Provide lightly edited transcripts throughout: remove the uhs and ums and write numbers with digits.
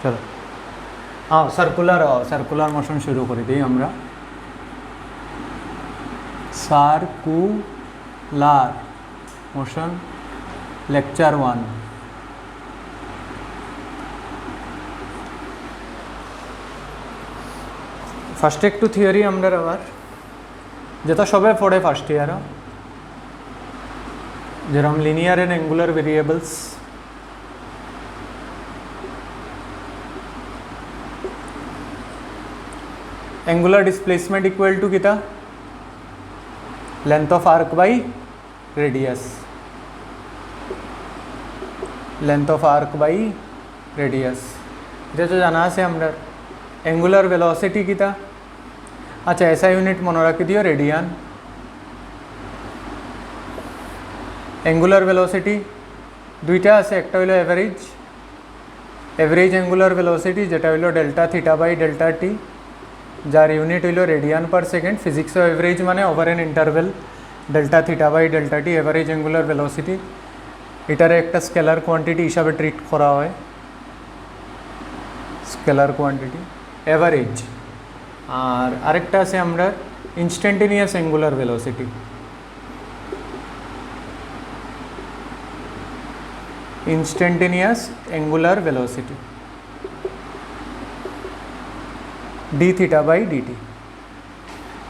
চলো circular motion শুরু করে দিই আমরা। Circular motion lecture 1। ফার্স্টে একটু থিওরি আমরা আবার যেটা সবে পড়ে ফার্স্ট ইয়ারও, যেরকম linear and angular variables, angular displacement equal to किता length of arc by radius, length of arc by radius এটা তো জানা আছে আমরা। angular velocity किता, আচ্ছা ऐसा यूनिट মনে রাখি দিও রেডিয়ান। angular velocity দুইটা আছে, একটা হলো এভারেজ angular velocity যেটা হলো delta theta by delta T, যার ইউনিট হইল radian per second. Physics average মানে over an interval delta theta by delta T average angular velocity. এটারে একটা স্কেলার কোয়ান্টিটি হিসাবে ট্রিট করা হয়, স্কেলার কোয়ান্টিটি এভারেজ। আর আরেকটা আছে আমরা instantaneous angular velocity. Instantaneous angular velocity d theta by dt,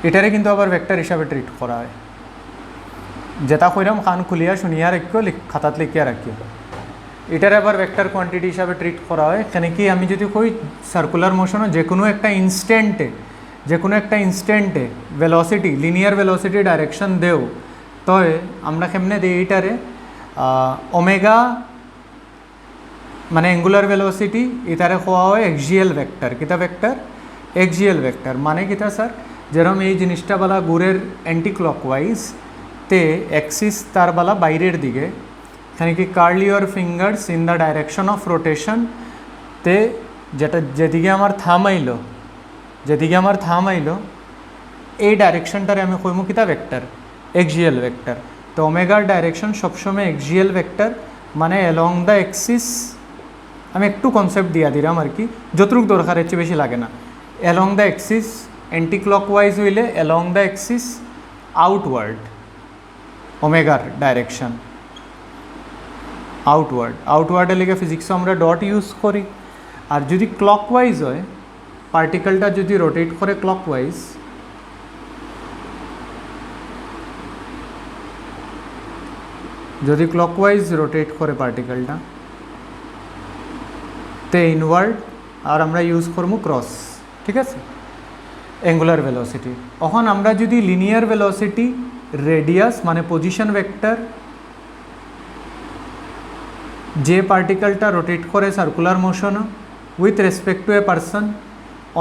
এটারে কিন্তু আবার ভেক্টর হিসাবে ট্রিট করা হয়। যেটা কইরাম কান খুলিয়া শুনিয়া রাখিও, খাতাত লিখিয়া রাখিও। এটারে আবার ভেক্টর কোয়ান্টিটি হিসাবে ট্রিট করা হয়। এখানে কি আমি যদি কই সার্কুলার মোশনও যে কোনো একটা ইনস্ট্যান্টে ভেলোসিটি লিনিয়ার ভেলোসিটি ডাইরেকশন দেও, তো আমরা কেমনে দিই এইটারে ওমেগা মানে অ্যাঙ্গুলার ভেলোসিটি, এটারে কোয়া হয় এক্সিয়াল ভেক্টর। কিতা ভেক্টর? Axial vector. মানে কিতা স্যার, যেরকম এই জিনিসটা বালা ঘুরের অ্যান্টি ক্লকওয়াইজ তে অ্যাক্সিস তার বালা বাইরের দিকে, এখানে কি curl your fingers in the direction of rotation তে যেদিকে আমার থাম আইলো এই ডাইরেকশনটারে আমি কইমু কিতা ভেক্টর? Axial vector. তো ওমেগার ডাইরেকশন সবসময় এক্সিয়াল ভেক্টর, মানে অ্যালং দ্য অ্যাক্সিস। আমি একটু কনসেপ্ট দিয়া দিলাম আর কি, যতটুকু দরকার এর চেয়ে বেশি লাগে না। Along the axis anti clockwise হইলে অ্যালং দ্য অ্যাক্সিস আউটওয়ার্ড, ওমেগার ডাইরেকশন আউটওয়ার্ডের লিগে ফিজিক্সও আমরা ডট ইউজ করি। আর যদি ক্লকওয়াইজ হয়, পার্টিকেলটা যদি রোটেট করে ক্লকওয়াইজ, যদি ক্লকওয়াইজ রোটেট করে পার্টিকেলটা তে ইনওয়ার্ড, আর আমরা ইউজ করবো ক্রস। ঠিক আছে, অ্যাঙ্গুলার ভেলোসিটি। এখন আমরা যদি লিনিয়ার ভেলোসিটি রেডিয়াস মানে পজিশন ভেক্টর, যে পার্টিকেলটা রোটেট করে circular motion with respect to a person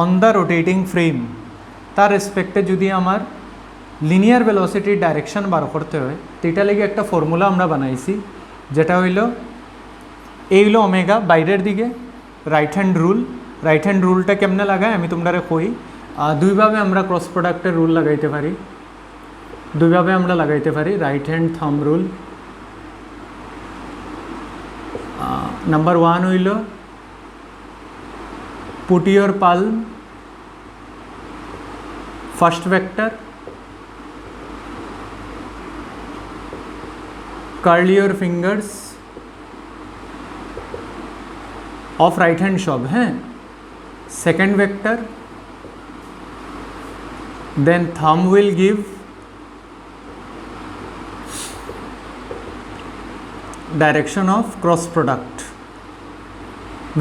on the rotating frame, তার রেসপেক্টে যদি আমার লিনিয়ার ভেলোসিটির ডাইরেকশন বার করতে হয়, তো এটা লেগে একটা ফর্মুলা আমরা বানাইছি, যেটা হইল এই হইল ওমেগা বাইরের দিকে, রাইট হ্যান্ড রুলটা কেমনে লাগায় আমি তোমরা কই। দুইভাবে আমরা ক্রস প্রোডাক্টের রুল লাগাইতে পারি, right hand thumb rule. Number 1 হইল put your palm first vector, curl your fingers of right hand সব, হ্যাঁ, second vector, then thumb will give direction of cross product.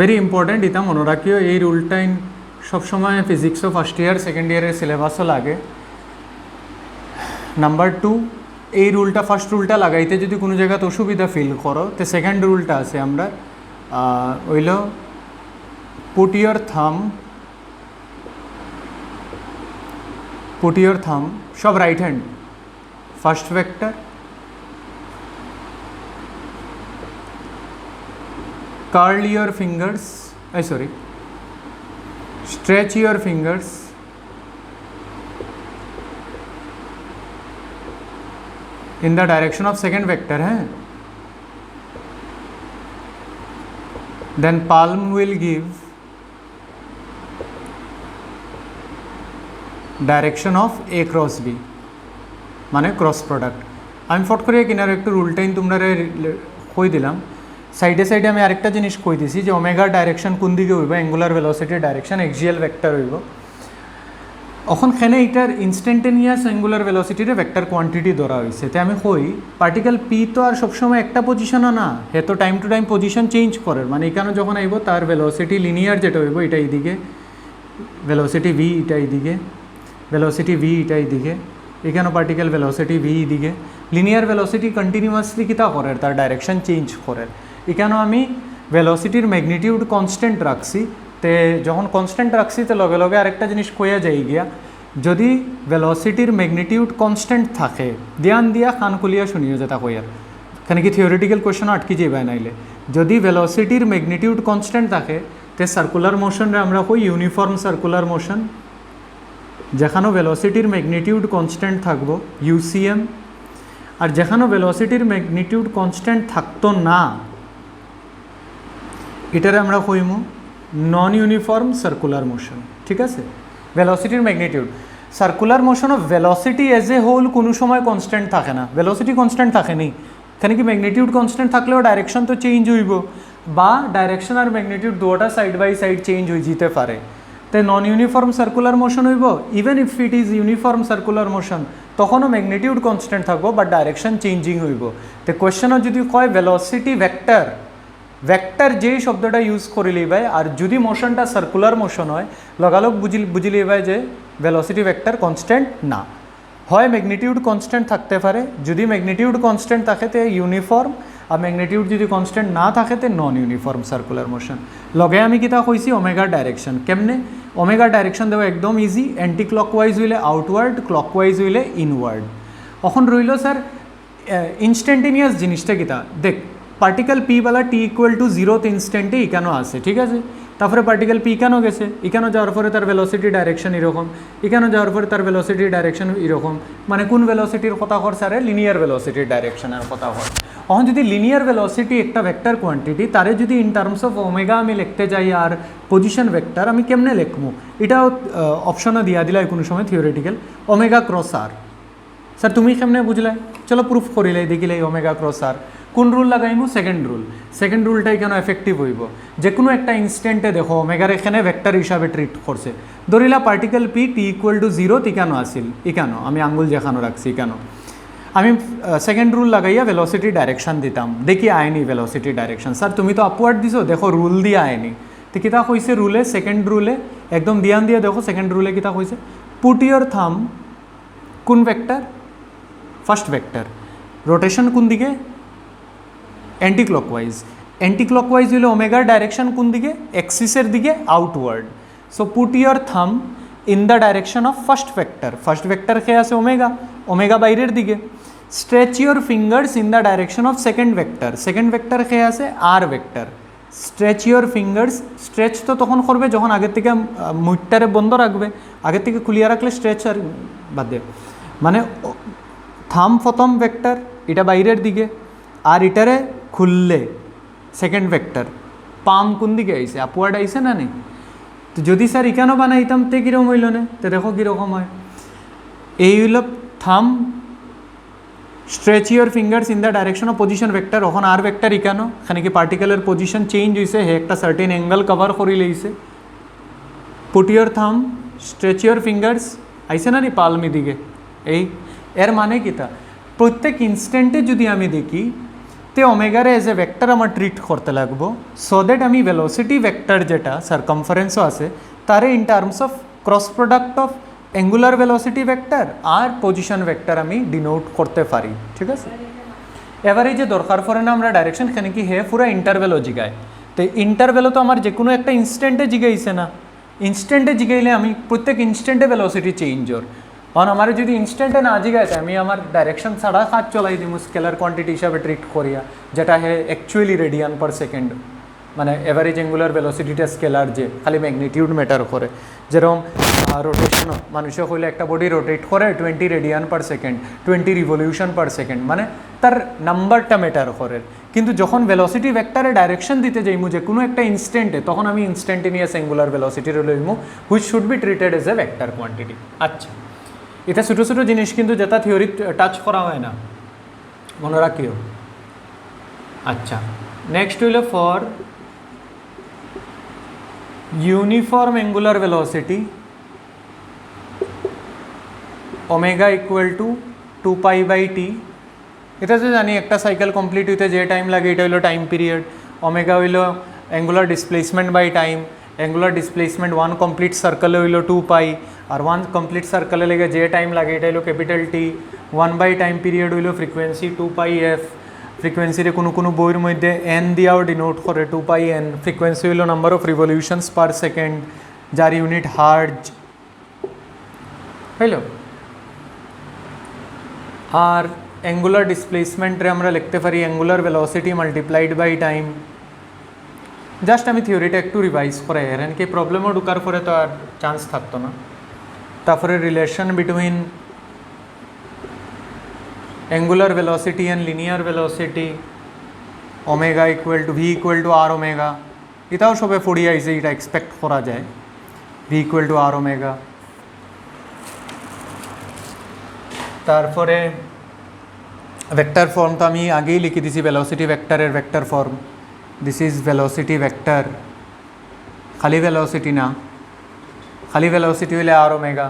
very important, এটা মনে রাখিও। এই রুলটা সবসময় ফিজিক্সও ফার্স্ট ইয়ার সেকেন্ড ইয়ারের সিলেবাসও লাগে। নাম্বার 2, এই রুলটা ফার্স্ট রুলটা লাগাইতে যদি কোনো জায়গাতে অসুবিধা ফিল করো, তো সেকেন্ড রুলটা আছে আমরা হইল পুট ইউর থাম সব right hand, first vector, curl your fingers, stretch your fingers in the direction of second vector है। then palm will give direction of a cross b মানে ক্রস প্রোডাক্ট। আমি ফট করে কিনার একটু রুলটাইন তোমরা কই দিলাম, সাইডে সাইডে আমি আরেকটা জিনিস কই দিছি যে ওমেগার ডাইরেকশন কোন দিকে হইব, অ্যাঙ্গুলার ভেলোসিটির ডাইরেকশন এক্সিয়াল ভেক্টর হইব। এখন খেনে এটার ইনস্ট্যান্টেনিয়াস অ্যাঙ্গুলার ভেলোসিটির ভেক্টর কোয়ান্টিটি ধরা হয়েছে। তো আমি কই পার্টিকেল পি তো আর সবসময় একটা পজিশনও না, হে তো time to time position change করে, মানে এখানে যখন আইব তার ভেলোসিটি লিনিয়ার যেটা হইব এটা এইদিকে, ভেলোসিটি ভি এটা এইদিকে, ভেলোসিটি ভি এটা এইদিকে, এখানে পার্টিকেল ভেলোসিটি ভি এইদিকে, লিনিয়ার ভেলোসিটি কন্টিনিউয়াসলি কিতা করে তার ডাইরেকশন চেঞ্জ করে। এখানেও আমি ভেলোসিটির ম্যাগনিটিউড কনস্ট্যান্ট রাখছি, তে যখন কনস্ট্যান্ট রাখছি তো লগে লগে আরেকটা জিনিস কইয়া যাই গিয়া, যদি ভেলোসিটির ম্যাগনিটিউড কনস্ট্যান্ট থাকে ধ্যান দিয়া কান খুলিয়া শুনিও যেটা কইয়ার, এখানে কি থিওরিটিক্যাল কোয়েশ্চনও আটকে যাইবা নাইলে। যদি ভেলোসিটির ম্যাগনিটিউড কনস্ট্যান্ট থাকে তে সার্কুলার মোশনরে আমরা কই ইউনিফর্ম সার্কুলার মোশন, যেখানেও ভেলোসিটির ম্যাগনিটিউড কনস্ট্যান্ট থাকবো ইউসিএম, আর যেখানেও ভেলোসিটির ম্যাগনিটিউড কনস্ট্যান্ট থাকতো না এটারে আমরা কইমু নন ইউনিফর্ম সার্কুলার মোশন। ঠিক আছে, ভেলোসিটির magnitude circular motion of velocity as a whole কোনো সময় কনস্ট্যান্ট থাকে না, ভেলোসিটি কনস্ট্যান্ট থাকেনি, এখানে কি ম্যাগনিটিউড কনস্ট্যান্ট থাকলেও ডাইরেকশন তো চেঞ্জ হইব, বা ডাইরেকশন আর ম্যাগনিটিউড দুটা সাইড বাই সাইড চেঞ্জ হয়ে যেতে পারে। তাই নন ইউনিফর্ম সার্কুলার মোশন হইব, even if it is uniform circular motion তখনও ম্যাগনিটিউড কনস্ট্যান্ট থাকবো বাট ডাইরেকশন চেঞ্জিং হইব। তো কোয়েশ্চনও যদি কয় ভেলোসিটি ভেক্টর, ভেক্টর যেই শব্দটা ইউজ করে লইবাই, আর যদি মোশনটা সার্কুলার মোশন হয় লগালগ বুঝি লইবাই যে ভেলোসিটি ভেক্টর কনস্ট্যান্ট না, হয় ম্যাগনিটিউড কনস্ট্যান্ট থাকতে পারে, যদি ম্যাগনিটিউড কনস্ট্যান্ট থাকে তে ইউনিফর্ম, আর ম্যাগনিটিউড যদি কনস্ট্যান্ট না থাকে তে নন ইউনিফর্ম সার্কুলার মোশন। লগে আমি কিতা কইছি ওমেগার ডাইরেকশন, কেমনে ওমেগার ডাইরেকশন দেবো একদম ইজি, অ্যান্টি ক্লকওয়াইজ হইলে আউটওয়ার্ড, ক্লকওয়াইজ হইলে ইনওয়ার্ড। এখন রইল স্যার ইনস্ট্যান্টেনিয়াস জিনিসটা কিতা, দেখ পার্টিকেল পি বেলা টি ইকুয়াল টু জিরোতে ইনস্ট্যান্টে ইকানো আছে, ঠিক আছে, তারপরে পার্টিকেল পি কেন গেছে, এখানে যাওয়ার পরে তার ভেলোসিটি ডাইরেকশন এরকম, এখানে যাওয়ার পরে তার ভেলোসিটি ডাইরেকশন এরকম, মানে কোন ভেলোসিটির কথা কর স্যারে লিনিয়ার ভেলোসিটির ডাইরেকশনের কথা কর। এখন যদি লিনিয়ার ভেলোসিটি একটা ভেক্টর কোয়ান্টিটি, তারে যদি ইন টার্মস অফ ওমেগা আমি লিখতে যাই আর পজিশন ভেক্টর আমি কেমনে লিখবো, এটাও অপশনও দিয়া দিলাই কোনো সময় থিওরিটিক্যাল, ওমেগা ক্রস আর। স্যার তুমি কেমনে বুঝলাই, চলো প্রুফ করিলাই দেখিলাই ওমেগা ক্রস আর। কোন রুল লাগাইমু, সেকেন্ড রুল, সেকেন্ড রুলটাই কেন এফেক্টিভ হইব, যে কোনো একটা ইনস্ট্যান্টে দেখো ওমেগার এখানে ভেক্টর হিসাবে ট্রিট করছে, ধরিলা particle P T equal to zero ইকানো আসিল, ইকানো আমি আঙ্গুল যেখানো রাখছি ইকানো, আমি সেকেন্ড রুল লাগাইয়া ভেলোসিটি ডাইরেকশন দিতাম, দেখি আয়নি ভেলোসিটি ডাইরেকশন। স্যার তুমি তো আপওয়ার্ড দিছো, দেখো রুল দিয়ে আয়নি, তো কিতা কইছে রুলে, সেকেন্ড রুলে একদম ধ্যান দিয়ে দেখো সেকেন্ড রুলে কিতা কইছে, পুট ইয়োর থাম কোন ভেক্টর, ফার্স্ট ভেক্টর, রোটেশন কোন দিকে অ্যান্টি ক্লকওয়াইজ, অ্যান্টি ক্লকওয়াইজ হইলে ওমেগার ডাইরেকশন কোন দিকে এক্সিসের দিকে outward, so put your thumb in the direction of first vector, first vector খেয়ে আছে ওমেগা, ওমেগা বাইরের দিকে, stretch your fingers in the direction of second vector, second vector খেয়ে আছে আর vector, stretch your fingers, stretch তো তখন করবে যখন আগের থেকে মুখটারে বন্ধ রাখবে, আগের থেকে খুলিয়া রাখলে স্ট্রেচ আর বাদ দেয়, মানে থাম প্রথম ভেক্টর এটা বাইরের দিকে, আর এটারে খুললে সেকেন্ড ভেক্টর, পাম কোন দিকে আইছে, আপওয়ার্ড আইছে না নেই, তো যদি স্যার ইকানো বানাইতাম তে কীরকম হইল না, তো দেখো কীরকম হয়, এই হইল থাম, stretch your fingers in the direction of position vector, ওখানে আর ভেক্টর ইকানো, এখানে কি পার্টিকেলের পজিশন চেঞ্জ হয়েছে, হে একটা সার্টেন অ্যাঙ্গেল কভার করি লইছে, পুট ইয়োর থাম, স্ট্রেচ ইয়োর ফিঙ্গার্স আইছে না নি পালমি দিকে, এই এর মানে কিতা, প্রত্যেক ইনস্ট্যান্টে যদি আমি দেখি তে ওমেগারে এজ এ ভেক্টর আমার ট্রিট করতে লাগবো, সো দ্যাট আমি ভেলোসিটি ভেক্টর যেটা সার্কামফারেন্সও আছে তারে in terms of cross product of angular velocity vector আর পজিশন ভেক্টর আমি ডিনোট করতে পারি, ঠিক আছে। এবার এই যে দরকার পড়ে না আমরা ডাইরেকশন খানে কি হে পুরো ইন্টারভেলও জিগায়, তো ইন্টারভেলও তো আমার যে কোনো একটা ইনস্ট্যান্টে জিগাইছে না, ইনস্ট্যান্টে জিগাইলে আমি প্রত্যেক ইনস্ট্যান্টে ভেলোসিটি চেঞ্জ ওর, কারণ আমার যদি ইনস্ট্যান্টে না জিগাইছে আমি আমার ডাইরেকশন ছাড়া কাজ চলাই দিব স্কেলার কোয়ান্টিটি হিসাবে ট্রিট করিয়া, যেটা হে অ্যাকচুয়ালি রেডিয়ান পার সেকেন্ড, মানে এভারেজ অ্যাঙ্গুলার ভেলোসিটিটা স্কেলার যে খালি ম্যাগনিটিউড ম্যাটার করে, যেরকম রোটেশনও মানুষে হইলে একটা বডি রোটেট করে 20 radian per second, 20 revolution per second, মানে তার নাম্বারটা ম্যাটার করে, কিন্তু যখন ভেলোসিটি ভেক্টরে ডাইরেকশন দিতে যাইমু যে কোনো একটা ইনস্ট্যান্টে, তখন আমি ইনস্ট্যান্টেনিয়াস অ্যাঙ্গুলার ভেলোসিটির লইমু which should be treated as a vector quantity. আচ্ছা, এটা ছোটো ছোটো জিনিস কিন্তু যেটা থিওরি টাচ করা হয় না, মনে রাখিও। আচ্ছা, নেক্সট হইল for uniform angular velocity omega equal two 2π/t। এটা তো জানি একটা সাইকেল কমপ্লিট হইতে যে টাইম লাগে এটা হইলো টাইম পিরিয়ড। ওমেগা হইলো angular displacement by time. Angular displacement 1 complete সার্কেলে হইলো 2π, আর 1 কমপ্লিট সার্কেলে লেগে যে টাইম লাগে এটা হইলো ক্যাপিটাল টি। 1 টাইম পিরিয়ড হইলো ফ্রিকোয়েন্সি 2πf। ফ্রিকোয়েন্সিরে কোনো কোনো বইয়ের মধ্যে এন দিয়াও ডিনোট করে 2πn। ফ্রিকোয়েন্সি হইলো number of revolutions per second, যার ইউনিট হার্জ হইল। আর অ্যাঙ্গুলার ডিসপ্লেসমেন্টে আমরা লিখতে পারি angular velocity multiplied by time. Just আমি থিওরিটা একটু রিভাইজ করে এর কি প্রবলেমও ঢুকার পরে তো আর চান্স থাকতো না। তারপরে relation between angular velocity and linear velocity, omega equal to v equal to r omega, এটাও সবে পড়ি আইছে, এটা এক্সপেক্ট করা যায় v equal to r omega. তারপরে ভেক্টর ফর্ম তো আমি আগেই লিখে দিছি, ভেলোসিটি ভেক্টরের vector form. This is velocity vector, খালি ভেলোসিটি না, খালি ভেলোসিটি হইলে আর ওমেগা,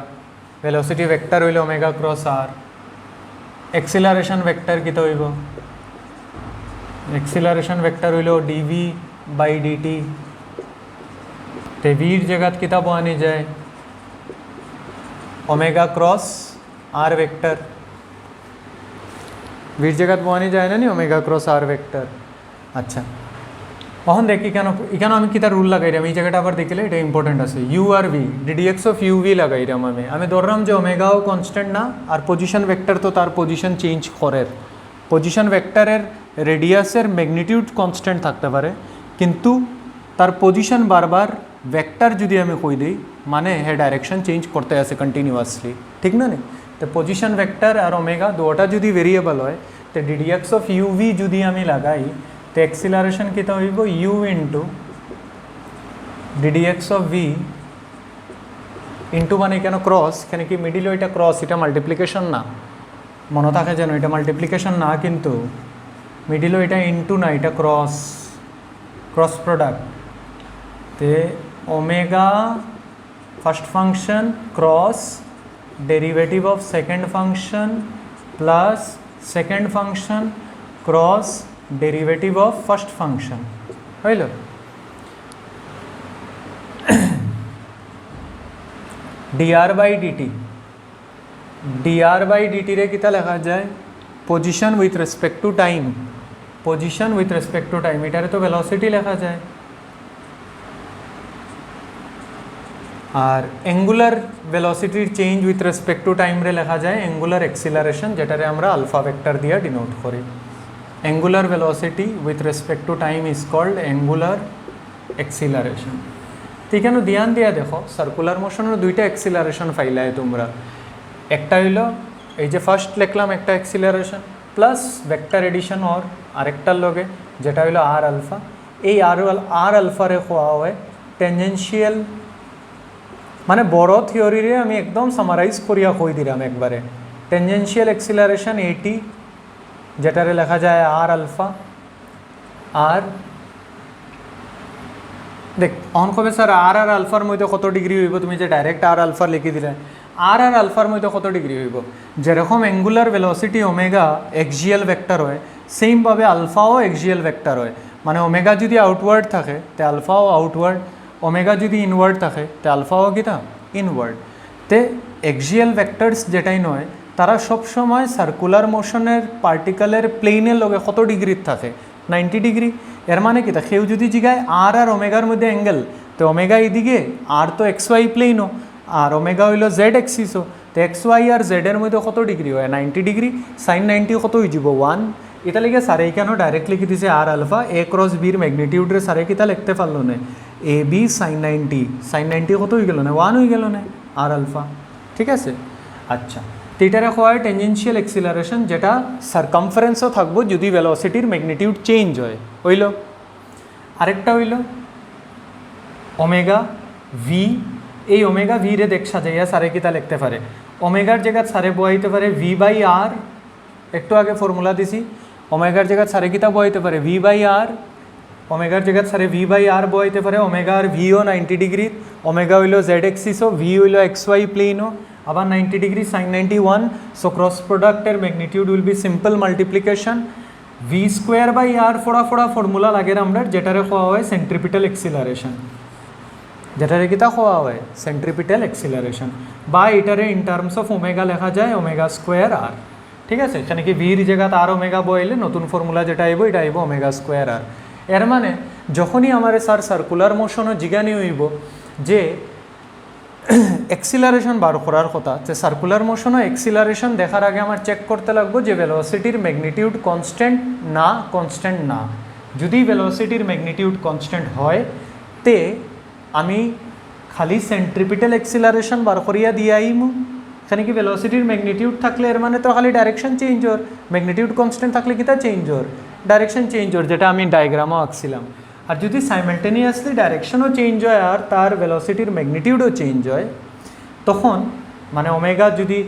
ভেলোসিটি ভেক্টর হইলে omega cross r. Acceleration vector কিতা হইব? এক্সিলারেশন ভেক্টর হইল dv/dt। তে ভির জায়গাত কিতা পাওয়া যায়? ওমেগা ক্রস আর ভেক্টর। ভির জায়গাত পাওয়া যায় না নি ওমেগা ক্রস আর ভেক্টর। আচ্ছা, এখন দেখি কেন আমি কিতা রুল লাগাইলাম এই জায়গাটা আবার দেখিলে এটা ইম্পর্টেন্ট আছে। ইউ আর V d d x of U V লাগাইলাম আমি ধরলাম যে ওমেগাও কনস্ট্যান্ট না, আর পজিশন ভেক্টর তো তার পজিশন চেঞ্জ করে। পজিশন ভেক্টরের রেডিয়াসের ম্যাগনিটিউড কনস্ট্যান্ট থাকতে পারে, কিন্তু তার পজিশন বারবার ভেক্টর যদি আমি কই দিই মানে হে ডাইরেকশন চেঞ্জ করতে আছে কন্টিনিউয়াসলি, ঠিক না? তো পজিশন ভেক্টর আর ওমেগা দুটা যদি ভেরিয়েবল হয় তো ডিডিএক্স অফ ইউ ভি যদি আমি লাগাই তো এক্সিলারেশন কিতা হইব u into d dx of v into মানে কেন ক্রস, কেন কি মিডিল এটা ক্রস, এটা মাল্টিপ্লিকেশন না, মনে থাকে যেন এটা মাল্টিপ্লিকেশন না, কিন্তু মিডিল এটা ইন্টু না, এটা ক্রস প্রোডাক্ট। তে omega first function cross derivative of second function plus second function cross derivative of first function হইল। dr/dt রে কিতা লেখা যায়? Position with respect to time, position with respect to time, এটারে তো ভেলোসিটি লেখা যায়। আর অ্যাঙ্গুলার ভেলোসিটির change with respect to time রে লেখা যায় অ্যাঙ্গুলার এক্সিলারেশন, যেটারে আমরা আলফা ভেক্টর দিয়ে ডিনোট করি। Angular velocity with respect to time is called angular acceleration. তো এখানে ধ্যান দিয়া দেখো সার্কুলার মোশনের দুইটা এক্সিলারেশন ফাইলায় তোমরা, একটা হইলো এই যে ফার্স্ট লিখলাম একটা এক্সিলারেশন প্লাস ভেক্টর এডিশন ওর আরেকটার লগে যেটা হইলো আর আলফা। এই আর আলফারে খোয়া হয় টেনজেন্সিয়াল, মানে বড় থিওরিরে আমি একদম সামারাইজ করিয়া কই দিলাম একবারে। টেনজেন্সিয়াল এক্সিলারেশন এটি, যেটারে লেখা যায় আর আলফা। আর দেখ অন কবে স্যার আর আলফার মধ্যে কত ডিগ্রি হইব? তুমি যে ডাইরেক্ট আর আলফা লিখে দিলে, আর আলফার মধ্যে কত ডিগ্রি হইব? যেরকম angular velocity omega axial vector হয়, সেমভাবে আলফাও এক্সিয়াল ভেক্টর হয়। মানে ওমেগা যদি আউটওয়ার্ড থাকে তে আলফাও আউটওয়ার্ড, ওমেগা যদি ইনওয়ার্ড থাকে তে আলফাও কিতা ইনওয়ার্ড। তে এক্সিয়াল ভেক্টরস যেটাই নয় তারা সবসময় সার্কুলার মোশনের পার্টিকেলের প্লেনের লগে কত ডিগ্রির থাকে? 90 ডিগ্রি। এর মানে কিতা কেউ যদি জিগায় আর ওমেগার মধ্যে অ্যাঙ্গেল, তো ওমেগা এদিকে আর তো এক্স ওয়াই প্লেনও, আর ওমেগা হইল জেড এক্সিসও, তো এক্স ওয়াই আর জেডের মধ্যে কত ডিগ্রি হয়? 90 ডিগ্রি। সাইন 90 কত হয়ে যাব? 1। এটা লিখে সারে কেন ডাইরেক্ট লিখে দিছে আর আলফা এ ক্রস বির ম্যাগনিটিউডরে সারে কিতা লিখতে পারলো না? এ বি সাইন 90, সাইন 90 কত হয়ে গেল না? 1 হয়ে গেল না আর আলফা, ঠিক আছে? আচ্ছা, তো এটারে হয় টেনজেন্সিয়াল এক্সিলারেশন, যেটা সারকামফারেন্সও থাকবো যদি ভেলোসিটির ম্যাগনিটিউড চেঞ্জ হয়। হইল আরেকটা হইল ওমেগা ভি। এই ওমেগা ভি রে দেখ সাজাইয়া সারে কিতা লিখতে পারে, ওমেগার জায়গা সারে বয়াইতে পারে ভি বাই আর, একটু আগে ফর্মুলা দিছি, ওমেগার জায়গা সারে কিতা বয়াইতে পারে ভি বাই আর, ওমেগার জায়গা সারে ভি বাই আর বয়াইতে পারে, ওমেগা আর ভিও 90 ডিগ্রি, ওমেগা হইল জেড এক্সিসও, ভি হইল এক্স ওয়াই প্লেনও, আবার 90 ডিগ্রি সাইন 91। সো ক্রস প্রোডাক্টের magnitude will be simple multiplication V square by R ফোড়া ফোড়া ফর্মুলা লাগে আমরা, যেটারে খাওয়া হয় সেন্ট্রিপিটাল এক্সিলারেশন, যেটারে কিতা খাওয়া হয় সেন্ট্রিপিটাল এক্সিলারেশন, বা এটারে ইন টার্মস অফ ওমেগা লেখা যায় ওমেগা স্কোয়ার আর। ঠিক আছে, এখানে কি ভির জায়গাতে আর ওমেগা বইলে নতুন ফর্মুলা যেটা আইব এটা আইব ওমেগা স্কোয়ার আর। এর মানে যখনই আমার স্যার সার্কুলার মোশনও জিগানি হইব যে এক্সিলারেশন বার করার কথা, যে সার্কুলার মোশনও এক্সিলারেশন দেখার আগে আমার চেক করতে লাগবো যে ভেলোসিটির ম্যাগনিটিউড কনস্ট্যান্ট না। যদি ভেলোসিটির ম্যাগনিটিউড কনস্ট্যান্ট হয় তে আমি খালি সেন্ট্রিপিটাল এক্সিলারেশন বার করিয়া দিয়ে আইমু। এখানে কি ভেলোসিটির ম্যাগনিটিউড থাকলে এর মানে তো খালি ডাইরেকশন চেঞ্জ হর, ম্যাগনিটিউড কনস্ট্যান্ট থাকলে কিতা চেঞ্জ হর, ডাইরেকশন চেঞ্জ হর, যেটা আমি ডায়াগ্রামও আঁকছিলাম। আর যদি সাইমালটেনিয়াসলি ডাইরেকশনও চেঞ্জ হয় আর তার ভেলোসিটির ম্যাগনিটিউডও চেঞ্জ হয়, তখন মানে ওমেগা যদি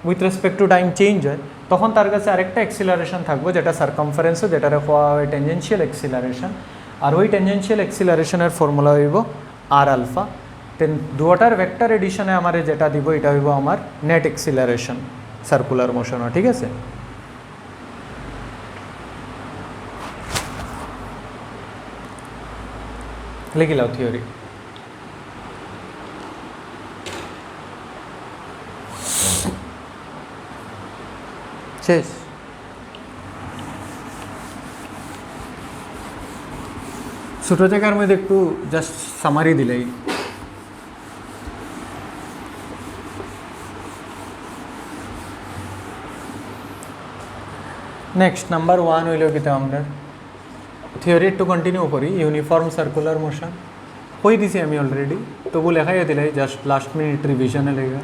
with respect to time change হয়, তখন তার কাছে আরেকটা এক্সিলারেশন থাকবো যেটা সারকামফারেন্সও, যেটারে কোয়া হয় টেনজেন্সিয়াল এক্সিলারেশন। আর ওই টেনজেন্সিয়াল এক্সিলারেশনের ফর্মুলা হইব আর আলফা। তেন দুটার ভেক্টর এডিশনে আমার যেটা দিব এটা হইব আমার নেট এক্সিলারেশন সার্কুলার মোশনও। ঠিক আছে, লিখি লাও থিওরি। শেষ। ছোটো জায়গার মধ্যে একটু জাস্ট সামারি দিলেই। নেক্সট নাম্বার 1 হইল কিতা আমরা থিওরি একটু কন্টিনিউ করি। ইউনিফর্ম সার্কুলার মোশন হয়ে দিছি আমি অলরেডি, তবু লেখাই দিলে জাস্ট লাস্ট মিনিট রিভিশনে লেখা।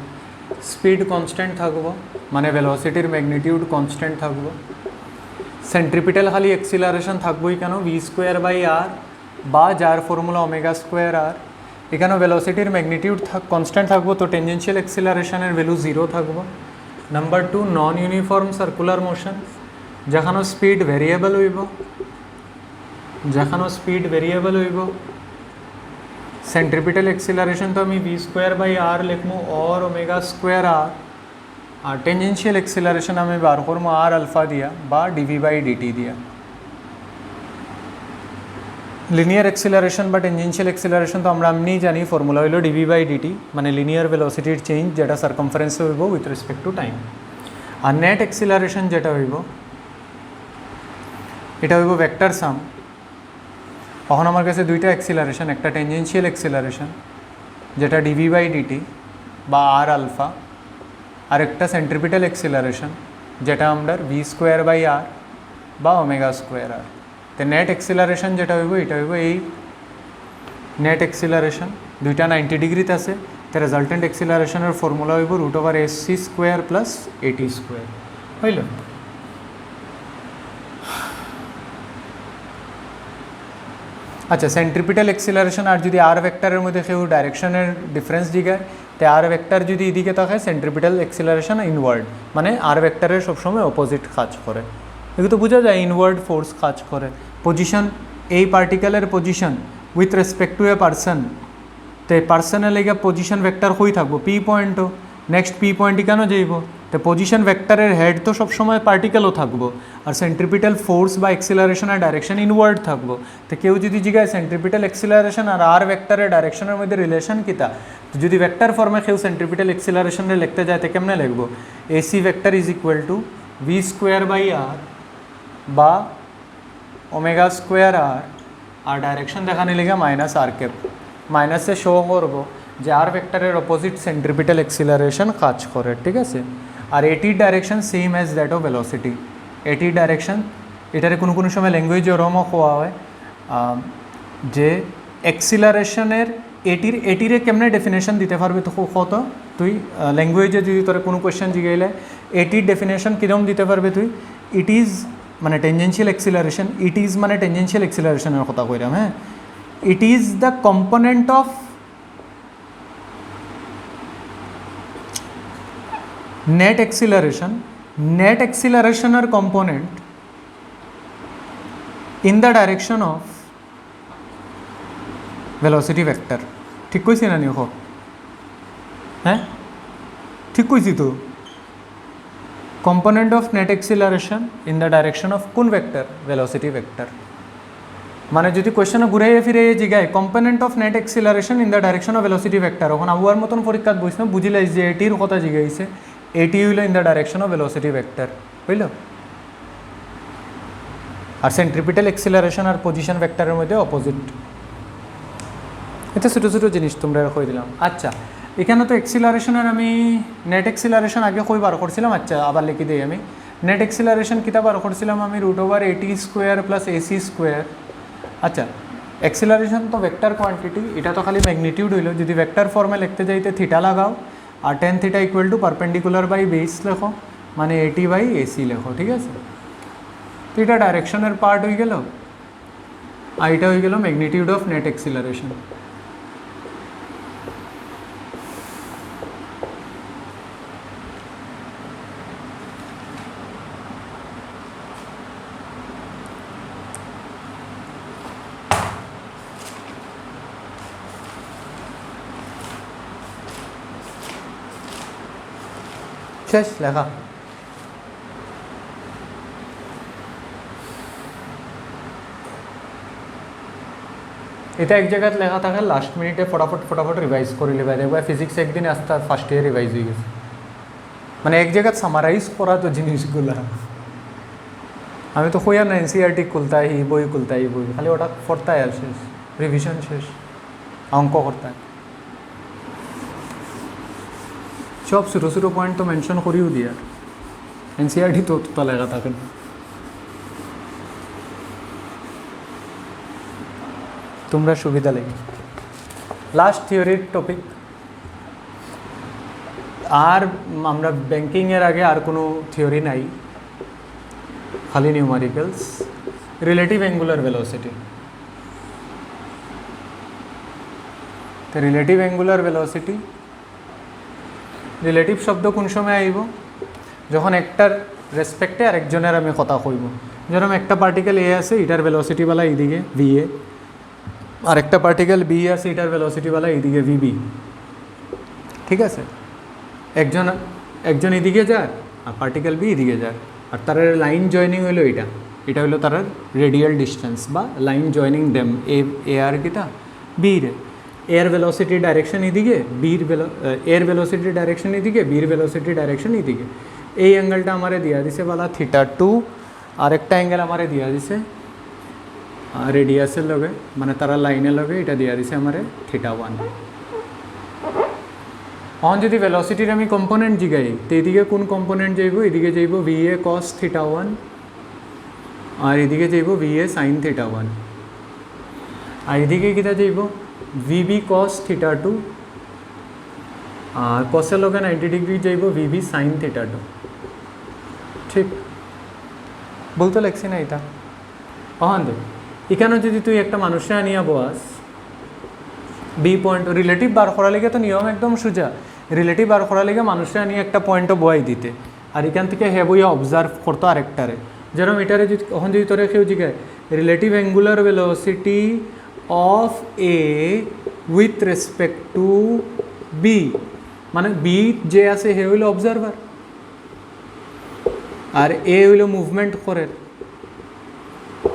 স্পিড কনস্ট্যান্ট থাকবো, মানে ভেলোসিটির ম্যাগনিটিউড কনস্ট্যান্ট থাকবো। সেন্ট্রিপিটাল খালি এক্সিলারেশন থাকবোই কেন ভি স্কোয়ার বাই আর, বা যার ফর্মুলা ওমেগা স্কোয়ার আর। এখানেও ভেলোসিটির ম্যাগনিটিউড কনস্ট্যান্ট থাকবো, তো টেনজেন্সিয়াল এক্সিলারেশনের ভ্যালু 0 থাকবো। Number 2 non uniform circular motion, যেখানেও স্পিড ভেরিয়েবল হইব, সেন্ট্রিপিটাল এক্সিলারেশন তো আমি ভি স্কোয়ার বাই আর লিখবো और omega square R tangential acceleration আমি বার করবো আর আলফা দিয়া বা ডিভি বাই ডিটি দিয়া। লিনিয়ার এক্সিলারেশন বা টেনজেন্সিয়াল এক্সিলারেশন তো আমরা এমনিই জানি, ফর্মুলা হইল ডিভি বাই ডিটি, মানে লিনিয়ার ভেলোসিটির চেঞ্জ যেটা সারকামফারেন্সে হইব উইথ রেসপেক্ট টু টাইম। আর নেট এক্সিলারেশন যেটা হইব এটা হইব ভেক্টর সাম। তখন আমার কাছে দুইটা এক্সিলারেশন, একটা টেনজেন্সিয়াল এক্সিলারেশন যেটা ডিভি বাই ডিটি বা আর আলফা, আর একটা সেন্ট্রিপিটাল এক্সিলারেশন যেটা আমরা ভি স্কোয়ার বাই আর বা ওমেগা স্কোয়ার আর। তো নেট এক্সিলারেশন যেটা হইব এটা হইব এই নেট এক্সিলারেশন, দুইটা 90 ডিগ্রিতে আছে। তো রেজাল্টেন্ট এক্সিলারেশনের ফর্মুলা হইব √/sc square plus at square. হইল? আচ্ছা, সেন্ট্রিপিটাল এক্সিলারেশন আর যদি আর ভেক্টরের মধ্যে কেউ ডাইরেকশনের ডিফারেন্স দিগায়, তো আর ভেক্টর যদি এদিকে থাকে সেন্ট্রিপিটাল এক্সিলারেশন ইনওয়ার্ড, মানে আর ভেক্টরের সবসময় অপোজিট কাজ করে। এগুলো তো বোঝা যায়, ইনওয়ার্ড ফোর্স কাজ করে। পজিশন, এই পার্টিকেলের position with respect to a person, তো এই পার্সনের লেগে পজিশন ভেক্টর হয়ে থাকবো পি পয়েন্টও। নেক্সট পি পয়েন্টই কেন যাইব, তো পজিশন ভেক্টরের হেড তো সবসময় পার্টিকেলও থাকবো, আর সেন্ট্রিপিটাল ফোর্স বা এক্সিলারেশনের ডাইরেকশন ইনওয়ার্ড থাকবো। তো কেউ যদি জিগায় সেন্ট্রিপিটাল এক্সিলারেশন আর আর ভেক্টরের ডাইরেকশনের মধ্যে রিলেশন কিতা, তো যদি ভেক্টর ফর্মে কেউ সেন্ট্রিপিটাল এক্সিলারেশনে লিখতে যায় তো কেমনে লিখবো, a c vector is equal to V square by R বা ওমেগা স্কোয়ার আর ডাইরেকশন দেখানে লেগে মাইনাস আর ক্যাপ। মাইনাসে শো করবো যে আর ভেক্টরের অপোজিট সেন্ট্রিপিটাল এক্সিলারেশন কাজ করে। ঠিক আছে, আর এটির direction same as that of velocity. এটির ডাইরেকশন, এটারে কোনো কোনো সময় ল্যাঙ্গুয়েজ ওরমও হওয়া হয় যে এক্সিলারেশনের এটিরে কেমনে ডেফিনেশন দিতে পারবে, তো কত তুই ল্যাঙ্গুয়েজে যদি তোরা কোনো কোয়েশ্চেন জিগাইলে এটির ডেফিনেশন কীরকম দিতে পারবে তুই, ইট ইজ মানে টেনজেন্সিয়াল এক্সিলারেশন, ইট ইজ মানে টেনজেন্সিয়াল এক্সিলারেশনের কথা কইরাম, হ্যাঁ, it is the component of net acceleration or component in the direction of velocity vector. ঠিক কইছি না নিও? হ্যাঁ ঠিক কইছি তো। component of net acceleration in the direction of কোন ভেক্টর? velocity vector. মানে যদি কোয়েশ্চেন ঘুরাইয়ে ফিরে জিগায় component of net acceleration in the direction of velocity vector, এখন আবুয়ার মতন পরীক্ষাত বইস না বুঝিলাই যে এটির কথা জিগাইছে, এটি হইল in the direction of velocity vector, হইল। আর সেন্ট্রিপিটাল এক্সিলারেশন আর পজিশন ভেক্টরের মধ্যে অপোজিট। এটা ছোটো ছোটো জিনিস তোমরা কই দিলাম। আচ্ছা এখানে তো এক্সিলারেশনের আমি নেট এক্সিলারেশন আগে কই বার করছিলাম, আচ্ছা আবার লিখে দিই আমি। নেট এক্সিলারেশন কিতা বার করছিলাম আমি, √/at² প্লাস ac²। আচ্ছা এক্সিলারেশন তো ভেক্টর কোয়ান্টিটি, এটা তো খালি ম্যাগনিটিউড হইল। যদি ভেক্টর ফর্মে লিখতে যাইতে থিটা লাগাও আর tan θ = পারপেন্ডিকুলার বাই বেস লেখো, মানে at/ac লেখো, ঠিক আছে। তো এটা ডাইরেকশনের পার্ট হয়ে গেল, আর এটা হয়ে গেল ম্যাগনিটিউড অফ নেট এক্সিলারেশন। শেষ লেখা। এটা এক জায়গায় লেখা থাকে, লাস্ট মিনিটে ফটাফট রিভাইজ করে নেবে, দেখবা ফিজিক্স একদিন আসতে ফার্স্ট ইয়ার রিভাইজ হয়ে গেছে। মানে এক জায়গায় সামারাইজ করা তো জিনিসগুলা, আমি তো কইয়া না এনসিআরটি খুলতাই বই খুলতাই বই, খালি ওটা পড়তাই আর শেষ, রিভিশন শেষ, অঙ্ক করতাই। সব ছোটো ছোটো পয়েন্ট তো মেনশন করিও দিয়া, এনসিআরটি তো লেখা থাকে না। তোমরা সুবিধা লাগে। লাস্ট থিওরির টপিক, আর আমরা ব্যাংকিংয়ের আগে আর কোনো থিওরি নাই, খালি নিউমারিক্যালস। রিলেটিভ অ্যাঙ্গুলার ভেলোসিটি, তো রিলেটিভ অ্যাঙ্গুলার ভেলোসিটি, রিলেটিভ শব্দ কোন সময় আইব? যখন একটার রেসপেক্টে আরেকজনের আমি কথা কইব। যেরকম একটা পার্টিকেল এ আছে, এটার ভেলোসিটিওয়ালা এইদিকে VA, আর একটা পার্টিকেল বি আছে, এটার ভেলোসিটিওয়ালা এইদিকে VB, ঠিক আছে। একজন এদিকে যায় আর পার্টিকেল বি এদিকে যায়, আর তার লাইন জয়নিং হইলো এটা হইলো তার রেডিয়াল ডিস্টেন্স বা লাইন জয়নিং ডেম এ আর কিটা বির। এর ভেলোসিটি ডাইরেকশন এদিকে, এর ভেলোসিটি ডাইরেকশন এদিকে, বির ভেলোসিটি ডাইরেকশন এদিকে। এই অ্যাঙ্গেলটা আমারে দিয়া দিছে বলা θ2, আরেকটা অ্যাঙ্গেল আমারে দিয়া দিছে রেডিয়াসের লগে, মানে তারা লাইনের লগে, এটা দিয়া দিছে আমারে θ1। অন যদি ভেলোসিটির আমি কম্পোনেন্ট জিগাই, তো এদিকে কোন কম্পোনেন্ট যাইব? এদিকে যাইব VA cos θ1, আর এদিকে যাইব VA sin θ1, আর এদিকে কিটা যাইব VB cos θ2, আর cosের লগে 90 ডিগ্রি যাইব VB sin θ2। ঠিক বলতে লাগছি না এটা? অহন দেখ, এখানে যদি তুই একটা মানুষে আনিয়া বস, বি পয়েন্ট রিলেটিভ বার করার লেগে তো নিয়ম একদম সোজা, রিলেটিভ বার করার লেগে মানুষে আনিয়ে একটা পয়েন্টও বয়াই দিতে, আর এখান থেকে হে বইয়া অবজার্ভ করতো আরেকটারে। যেরকম এটারে যদি তখন যদি তোরা কেউ জিগায় relative angular velocity of A with respect to B, মানে বি যে আছে হে হইল অবজারভার, আর এ হইল মুভমেন্ট করে।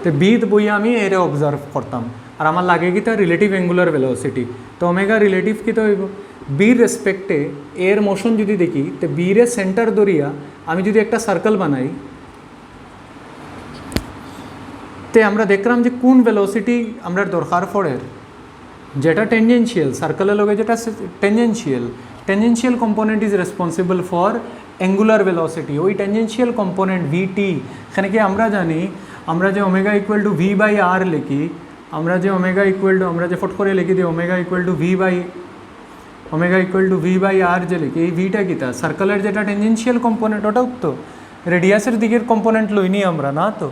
তো বিদ বইয়া আমি এরে অবজার্ভ করতাম, আর আমার লাগে কি তার রিলেটিভ অ্যাঙ্গুলার ভেলোসিটি, তো ওমেগা রিলেটিভ কী তো হইব বির রেসপেক্টে এর মোশন যদি দেখি, তো বির সেন্টার ধরিয়া আমি যদি একটা সার্কেল বানাই, তে আমরা দেখলাম যে কোন ভেলোসিটি আমরা দরকার পড়ে, যেটা টেনজেন্সিয়াল সার্কেলের লগে, যেটা tangential component is responsible for angular velocity. ওই টেনজেন্সিয়াল কম্পোনেন্ট VT, এখানে কি আমরা জানি, আমরা যে ওমেগা ইকুয়াল টু V/R লিখি, আমরা যে ফট করে লিখি দিই omega equal to omega equal to V by R যে লিখি, এই ভিটা কিতা সার্কেলের যেটা টেনজেন্সিয়াল কম্পোনেন্ট ওটাও তো রেডিয়াসের দিকের কম্পোনেন্ট লইনি আমরা না তো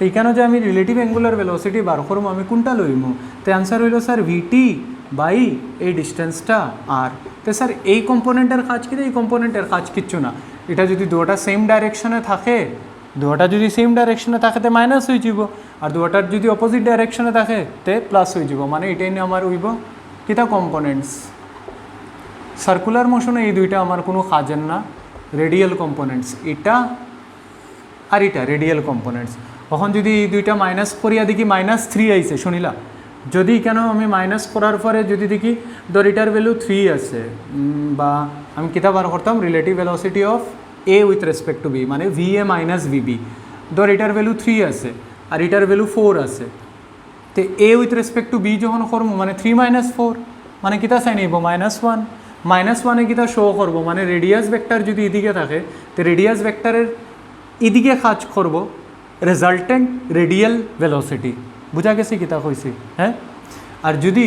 এইখানে যে আমি রিলেটিভ অ্যাঙ্গুলার ভেলোসিটি বার করবো আমি কোনটা লইমু, তো অ্যান্সার হইল স্যার ভিটি বাই এই ডিস্টেন্সটা আর। তো স্যার এই কম্পোনেন্টের কাজ কি, এই কম্পোনেন্টের কাজ কিচ্ছু না, এটা যদি দুটা সেম ডাইরেকশনে থাকে, দুটা যদি সেম ডাইরেকশনে থাকে তো মাইনাস হয়ে যাব, আর দুটার যদি অপোজিট ডাইরেকশনে থাকে তে প্লাস হয়ে যাব, মানে এটাই নিয়ে আমার হইব কিতা কম্পোনেন্টস। সার্কুলার মোশনে এই দুইটা আমার কোনো কাজের না, রেডিয়াল কম্পোনেন্টস এটা আর এটা রেডিয়াল কম্পোনেন্টস। তখন যদি এই দুইটা মাইনাস করিয়া দেখি -3 আইছে, শুনিলা যদি কেন আমি মাইনাস করার পরে যদি দেখি ধর এটার ভ্যালু 3 আছে, বা আমি কিতা বার করতাম relative velocity of A with respect to B, মানে ভি এ মাইনাস ভিবি, ধর এটার ভ্যালু 3 আছে আর এটার ভ্যালু 4 আছে, তো A with respect to B যখন করবো মানে 3 - 4 মানে কিতা চাই নিব -1, -1 কিতা শো করবো, মানে রেডিয়াস ভেক্টর যদি এদিকে থাকে তো রেডিয়াস ভেক্টরের এদিকে কাজ করব রেজাল্টেন্ট রেডিয়াল ভেলোসিটি। বুঝা গেছে কিতা কইছি? হ্যাঁ, আর যদি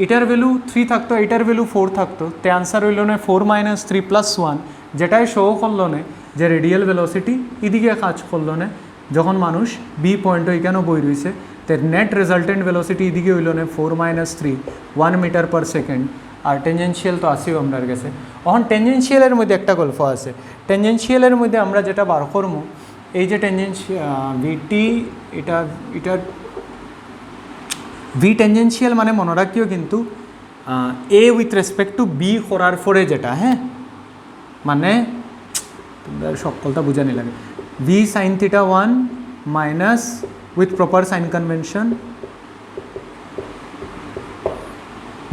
এটার ভ্যালু 3 থাকতো এটার ভ্যালু 4 থাকতো, তে আনসার হইল না 4 - 3 + 1, যেটাই শো করলো না যে রেডিয়াল ভেলোসিটি এদিকে কাজ করলো না, যখন মানুষ বি পয়েন্ট ওইখানে বই রয়েছে, তো নেট রেজাল্টেন্ট ভেলোসিটি এদিকে হইল না 4 - 3 1 মিটার/সেকেন্ড, আর টেনজেন্সিয়াল তো আসিও আপনার কাছে। এখন টেনজেন্সিয়ালের মধ্যে একটা গল্প আছে, টেনজেন্সিয়ালের মধ্যে আমরা যেটা বার করবো এই যে ভিটি এটা ভি টেনজেন্সিয়াল মানে মনে রাখিও কিন্তু A with respect to B করার পরে যেটা, হ্যাঁ মানে তোমরা সকলটা বুঝা নি লাগে, v sine theta 1 minus with proper sign convention,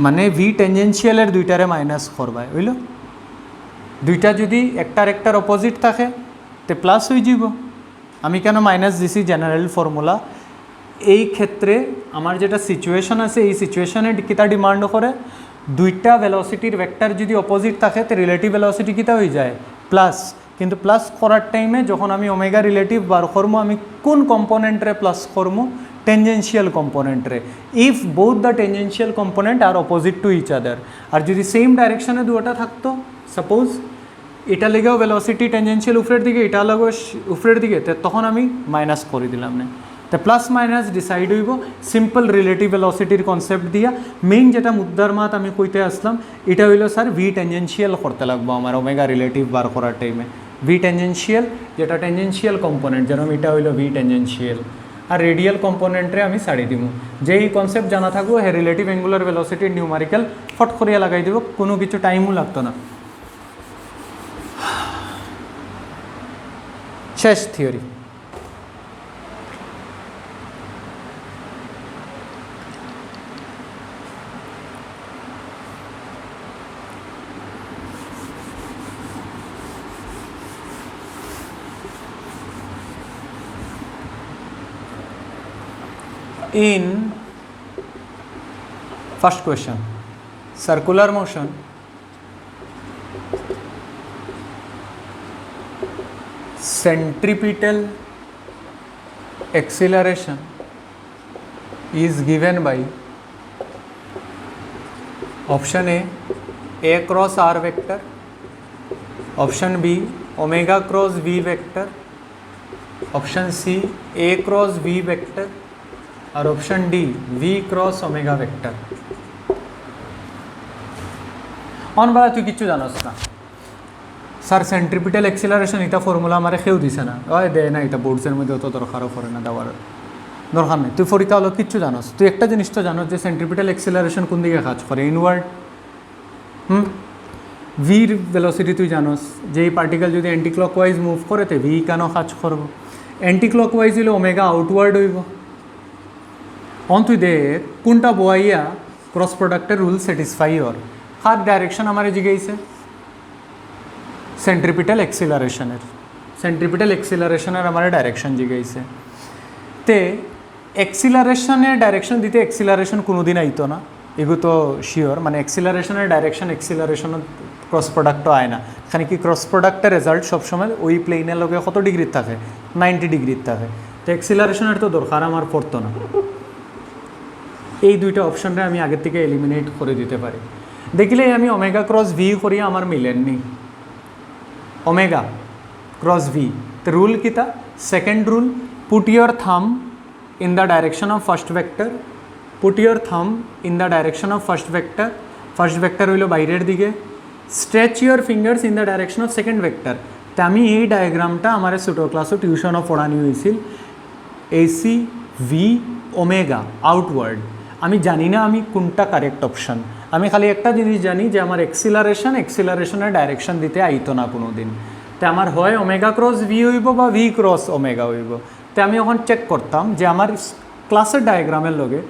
মানে ভি টেনজেন্সিয়ালের দুইটারে মাইনাস করবা বুঝল, দুইটা যদি একটার অপোজিট থাকে তো প্লাস হয়ে যাব। আমি কেন মাইনাস দিছি জেনারেল ফর্মুলা, এই ক্ষেত্রে আমার যেটা সিচুয়েশন আছে এই সিচুয়েশনে কিতা ডিমান্ড করে, দুইটা ভেলোসিটির ভেক্টর যদি অপোজিট থাকে তো রিলেটিভ ভেলোসিটি কিতা হয়ে যায় প্লাস, কিন্তু প্লাস করার টাইমে যখন আমি ওমেগা রিলেটিভ বার করবো আমি কোন কম্পোনেন্টরে প্লাস করবো, টেনজেন্সিয়াল কম্পোনেন্টরে, if both the tangential component are opposite to each other. আর যদি সেম ডাইরেকশনে দুটা থাকতো, সাপোজ এটা লেগেও ভেলোসিটি টেনজেন্সিয়াল উপরের দিকে এটা লাগেও উপরের দিকে, তখন আমি মাইনাস করে দিলাম না, তো প্লাস মাইনাস ডিসাইড হইব সিম্পল রিলেটিভ ভেলোসিটির কনসেপ্ট দিয়া। মেইন যেটা মুদ্রার মাত আমি কইতে আসলাম এটা হইল স্যার ভি টেনজেন্সিয়াল করতে লাগবো আমার ওমেগা রিলেটিভ বার করার টাইমে, ভি টেনজেন্সিয়াল যেটা টেনজেন্সিয়াল কম্পোনেন্ট, যেরকম এটা হইল ভি টেনজেন্সিয়াল, আর রেডিয়াল কম্পোনেন্টরে আমি ছাড়ি দিব। যেই কনসেপ্ট জানা থাকবো হ্যাঁ রিলেটিভ অ্যাঙ্গুলার ভেলোসিটির নিউমারিক্যাল ফট করিয়া লাগাই দিব, কোনো কিছু টাইমও লাগতো না। শেষ theory. In first question, circular motion centripetal acceleration is given by option A cross r vector, option B omega cross v vector, option C A cross v vector, और option D v cross omega vector. On বালা তুই কিচ্ছু জানোস না sir, centripetal acceleration এটা formula আমার কেউ দিছে না, ওই দে না, এটা বোর্ডসের মধ্যে অত দরকারও পড়ে না, দেওয়ার দরকার নেই। তুই পরীক্ষা হলো কিচ্ছু জানোস, তুই একটা জিনিস তো জানোস যে সেন্ট্রিপিটাল এক্সিলারেশন কোন দিকে কাজ করে, ইনওয়ার্ড। ভির ভেলোসিটি তুই জানোস যে এই পার্টিকেল যদি অ্যান্টি ক্লকওয়াইজ মুভ করে তো ভি কেন কাজ করবো, অ্যান্টি ক্লকওয়াইজ হলে ওমেগা আউটওয়ার্ড হইব। অন তুই দে কোনটা বইয়া ক্রস প্রোডাক্টের রুল স্যাটিসফাই ওর, কার ডাইরেকশন আমার জিগাইছে সেন্ট্রিপিটাল এক্সিলারেশনের আমার ডাইরেকশন জিগাইছে। তে এক্সিলারেশনের ডাইরেকশন দিতে এক্সিলারেশন কোনোদিন আইতো না, এগুলো তো শিওর, মানে এক্সিলারেশনের ডাইরেকশন ক্রস প্রোডাক্টও আয় না, এখানে কি ক্রস প্রোডাক্টের রেজাল্ট সবসময় ওই প্লেনের লগে কত ডিগ্রির থাকে, 90 ডিগ্রির থাকে, তো এক্সিলারেশনের তো দরকার আমার পড়তো না। এই দুইটা অপশনটা আমি আগের থেকে এলিমিনেট করে দিতে পারি। দেখিলে আমি ওমেগা ক্রস ভি করি আমার মিলেননি ওমেগা ক্রস ভি তো রুল কিতা second rule put your thumb in the direction of first vector put your thumb in the direction of first vector হইল বাইরের দিকে stretch your fingers in the direction of second vector তো আমি এই ডায়াগ্রামটা আমার ছোটো ক্লাসও টিউশনও পড়ানি হয়েছিল এসি ভি ওমেগা আউটওয়ার্ড আমি জানি না আমি কোনটা কারেক্ট অপশান আমি খালি একটা জিনিস জানি যে আমার এক্সিলারেশনের ডাইরেকশন দিতে আইতো না কোনো দিন তো আমার হয় ওমেগা ক্রস ভি হইব বা ভি ক্রস ওমেগা হইব তো আমি এখন চেক করতাম যে আমার ক্লাসের ডায়াগ্রামের লগে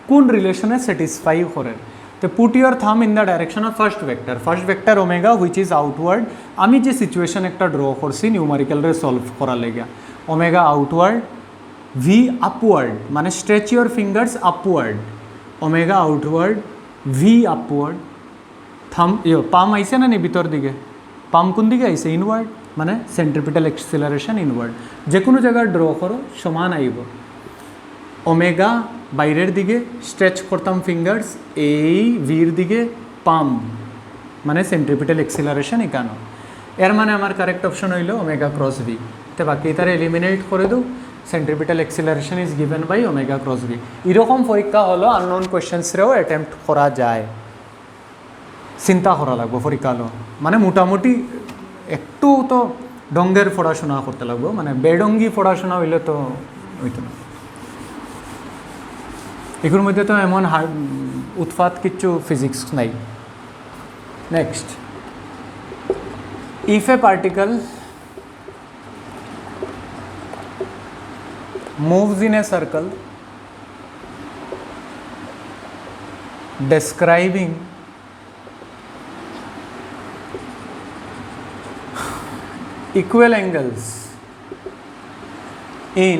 কোন রিলেশনে স্যাটিসফাই করে তো put your thumb in the direction of first vector omega which is outward আমি যে সিচুয়েশন একটা ড্র করছি নিউমারিক্যালরে সলভ করার লেগা ওমেগা আউটওয়ার্ড ভি আপওয়ার্ড মানে stretch your fingers upward omega outward V upward থাম পাম আইসে না নি ভিতর দিকে পাম কোন দিকে আইসে ইনওয়ার্ড মানে সেন্ট্রিপিটাল এক্সিলারেশন ইনওয়ার্ড যে কোনো জায়গায় ড্র করো সমান আইব ওমেগা বাইরের দিকে স্ট্রেচ করতাম ফিঙ্গার্স এই ভির দিকে পাম মানে সেন্ট্রিপিটাল এক্সিলারেশন এখানো এর মানে আমার কারেক্ট অপশন হইল ওমেগা ক্রস ভি তো বাকি তারা এলিমিনেট করে দেও centripetal acceleration is given by omega cross v এরকম পরীক্ষা হলো আননোন কোয়েশ্চেন্সরেও অ্যাটেম্প্ট করা যায় চিন্তা করা লাগবো পরীক্ষা হলো মানে মোটামুটি একটু তো ডঙ্গের পড়াশোনা করতে লাগবো মানে বেডঙ্গি পড়াশোনা হইলে তো হইতো না এগুলোর মধ্যে তো এমন উৎপাত কিচ্ছু ফিজিক্স নাই next if A particle moves in a circle describing equal angles in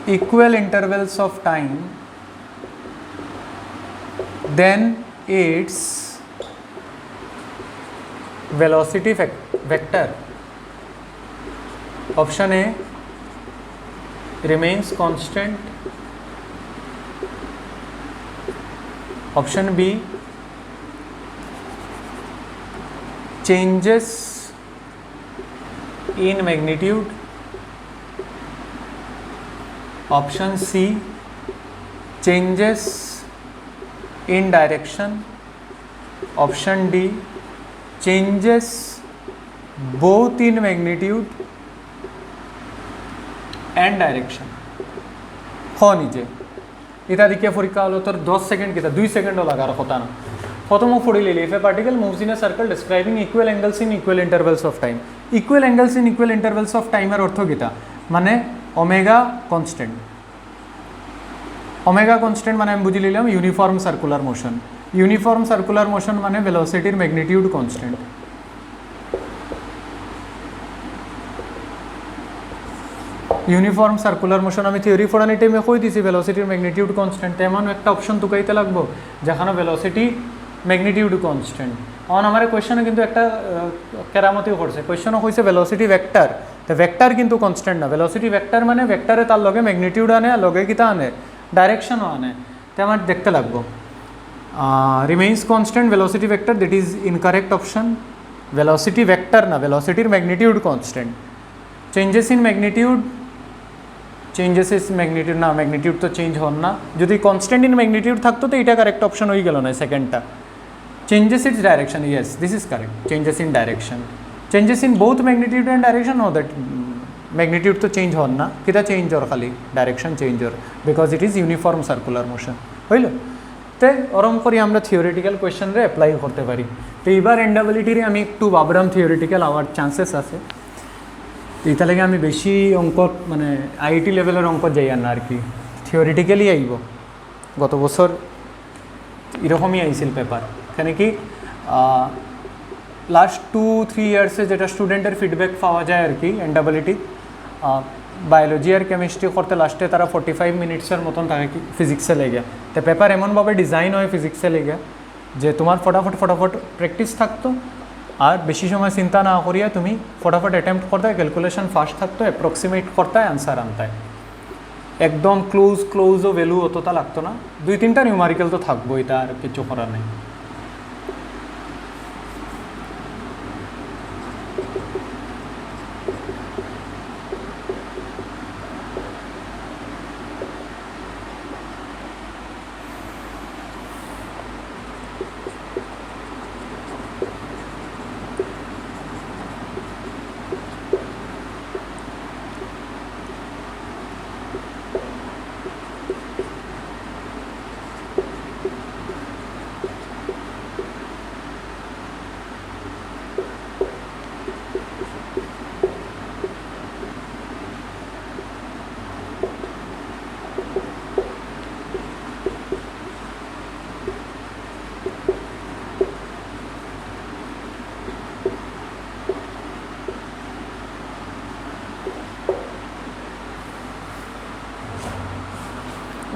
equal intervals of time, then its velocity vector option A remains constant, option B changes in magnitude, option C changes in direction, option D changes both in magnitude and direction হ নিজে এটা দিকে পরীক্ষা হলো তোর 10 second কিতা 2 সেকেন্ডও লাগার কথা না প্রথম পড়ে lily if A particle moves in a circle describing equal angles in equal intervals of time equal angles in equal intervals of টাইমের অর্থ কিতা মানে ওমেগা কনস্ট্যান্ট মানে আমি বুঝি নিলাম ইউনিফর্ম সার্কুলার মোশন মানে ভেলোসিটির magnitude constant uniform circular motion আমি থিওরি পড়ানি টাইমে কই দিছি ভেলোসিটির ম্যাগনিটিউড কনস্ট্যান্ট এমন একটা অপশন তুকাইতে লাগবো যেখানে ভেলোসিটি ম্যাগনিটিউড কনস্ট্যান্ট এখন আমার কোয়েশ্চনে কিন্তু একটা কেরামতি করছে কোয়েশ্চনও কইছে ভেলোসিটি ভেক্টর তো ভেক্টর কিন্তু কনস্ট্যান্ট না ভেলোসিটি ভেক্টর মানে ভেক্টরে তার লগে ম্যাগনিটিউড আনে আর লগে কিতা আনে ডাইরেকশনও আনে তো আমার দেখতে লাগবো remains constant velocity vector that is incorrect option velocity vector না ভেলোসিটির magnitude constant changes in magnitude না ম্যাগনিটিউড তো চেঞ্জ হন না যদি কনস্ট্যান্ট ইন ম্যাগনিটিউড থাকতো তো এটা কারেক্ট অপশন হয়ে গেল না সেকেন্ডটা changes its direction yes this is correct changes in direction changes in both magnitude and direction no that magnitude তো চেঞ্জ হন না কিতা চেঞ্জ ওর খালি ডাইরেকশন চেঞ্জ ওর because it is uniform circular motion হইল তো ওরম করে আমরা থিওরিটিক্যাল কোয়েশ্চেনরে অ্যাপ্লাই করতে পারি তো এইবার এন্ডাবিলিটিরে আমি একটু ভাবলাম থিওরিটিক্যাল হওয়ার চান্সেস আছে এটা লাগে আমি বেশি অঙ্ক মানে আইআইটি লেভেলের অঙ্ক যাই না আর কি থিওরিটিক্যালি আইব গত বছর এরকমই আইছিল পেপার এখানে কি লাস্ট 2-3 ইয়ার্সে যেটা স্টুডেন্টের ফিডব্যাক পাওয়া যায় আর কি এন্ডাবিলিটি বায়োলজি আর কেমিস্ট্রি করতে লাস্টে তারা 45 মিনিটসের মতন থাকে কি ফিজিক্সে লেগে তো পেপার এমনভাবে ডিজাইন হয় ফিজিক্সে লেগে যে তোমার ফটাফট প্র্যাকটিস থাকতো আর বেশি সময় চিন্তা না করিয়া তুমি ফটাফট অ্যাটেম্প্ট করতে ক্যালকুলেশন ফাস্ট থাকতো অ্যাপ্রক্সিমেট করতে অ্যান্সার আনতে একদম ক্লোজও ভ্যালু অতটা লাগতো না, 2-3টা নিউমারিক্যাল তো থাকবো, এটা আর কিছু করার নেই।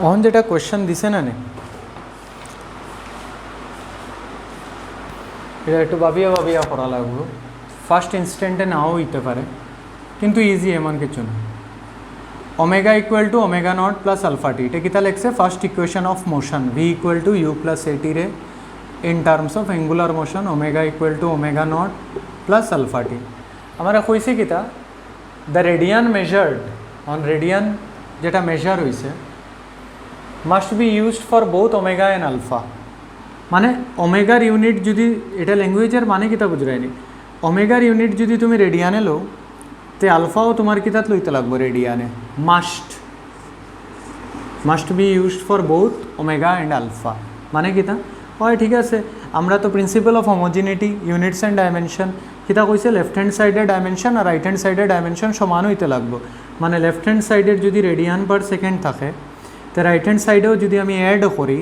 অন যেটা কোয়েশ্চেন দিছে না এটা একটু ভাবিয়া করা লাগবে, ফার্স্ট ইনস্ট্যান্টে নাও হইতে পারে, কিন্তু ইজি এমন কিছু না। Omega equal to omega naught plus alpha t, এটা কিতা লেখছে first equation of motion, v equal to u plus at রে in terms of angular motion, omega equal to omega naught plus alpha t. আমরা কইছি কিতা, the radian measured on radian যেটা measure হয়েছে must be used for both omega and alpha. মানে ওমেগার unit যদি, এটা ল্যাঙ্গুয়েজের মানে কিতা বুঝায়নি, ওমেগার ইউনিট যদি তুমি রেডিয়ানে লো তে আলফাও তোমার কিতাত লইতে লাগবো রেডিয়ানে, must be used for both omega and alpha. মানে কিতা হয়, ঠিক আছে, আমরা তো principle of homogeneity units and dimension কিতা কইছে, লেফট হ্যান্ড সাইডের ডাইমেনশন আর রাইট হ্যান্ড সাইডের ডাইমেনশন সমান হইতে লাগবো। মানে লেফট হ্যান্ড সাইডের যদি রেডিয়ান পার সেকেন্ড থাকে তো রাইট হ্যান্ড সাইডেও যদি আমি অ্যাড করি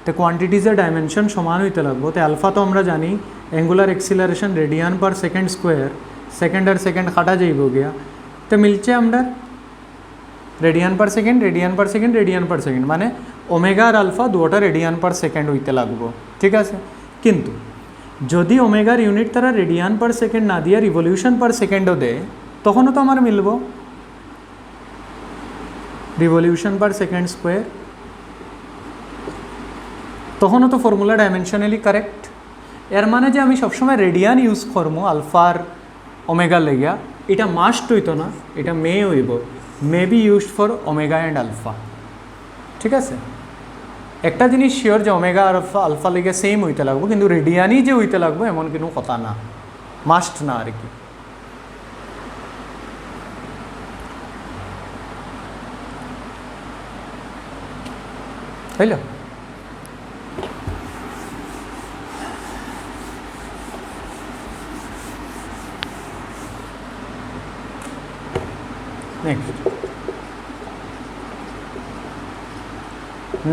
তো কোয়ান্টিটিজের ডাইমেনশন সমান হইতে লাগবো। তো আলফা তো আমরা জানি angular acceleration radian per second square, second আর সেকেন্ড কাটা যাইব গিয়া, তো মিলছে আমরা radian per second radian per second radian per second, মানে ওমেগা আর আলফা দুটা রেডিয়ান পার সেকেন্ড হইতে লাগবো, ঠিক আছে। কিন্তু যদি ওমেগার ইউনিট তারা রেডিয়ান পার সেকেন্ড না দিয়ে রিভলিউশন পার সেকেন্ডও দেয়, তখনও তো আমার মিলব রিভলিউশন পার সেকেন্ড স্কোয়ার, তখনও তো ফর্মুলা ডাইমেনশনালি কারেক্ট। এর মানে যে আমি সবসময় রেডিয়ান ইউজ করবো আলফার ওমেগা লেগিয়া, এটা মাস্ট হইতো না, এটা হইব, may be used for omega and alpha, ঠিক আছে। একটা জিনিস শিওর যে ওমেগা আর আলফা লেগে সেম হইতে লাগবো, কিন্তু রেডিয়ানই যে হইতে লাগবো এমন কোনো কথা না, মাস্ট না আর কি। হইল?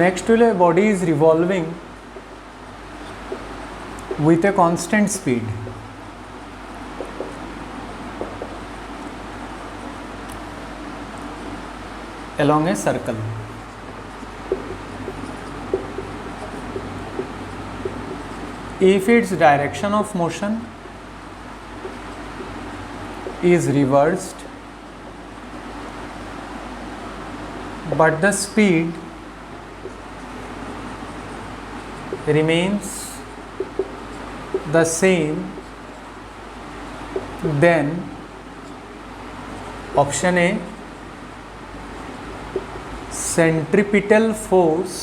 Next will a body is revolving with a constant speed. Along a circle. If its direction of motion is reversed, but the speed remains the same, then option A, centripetal force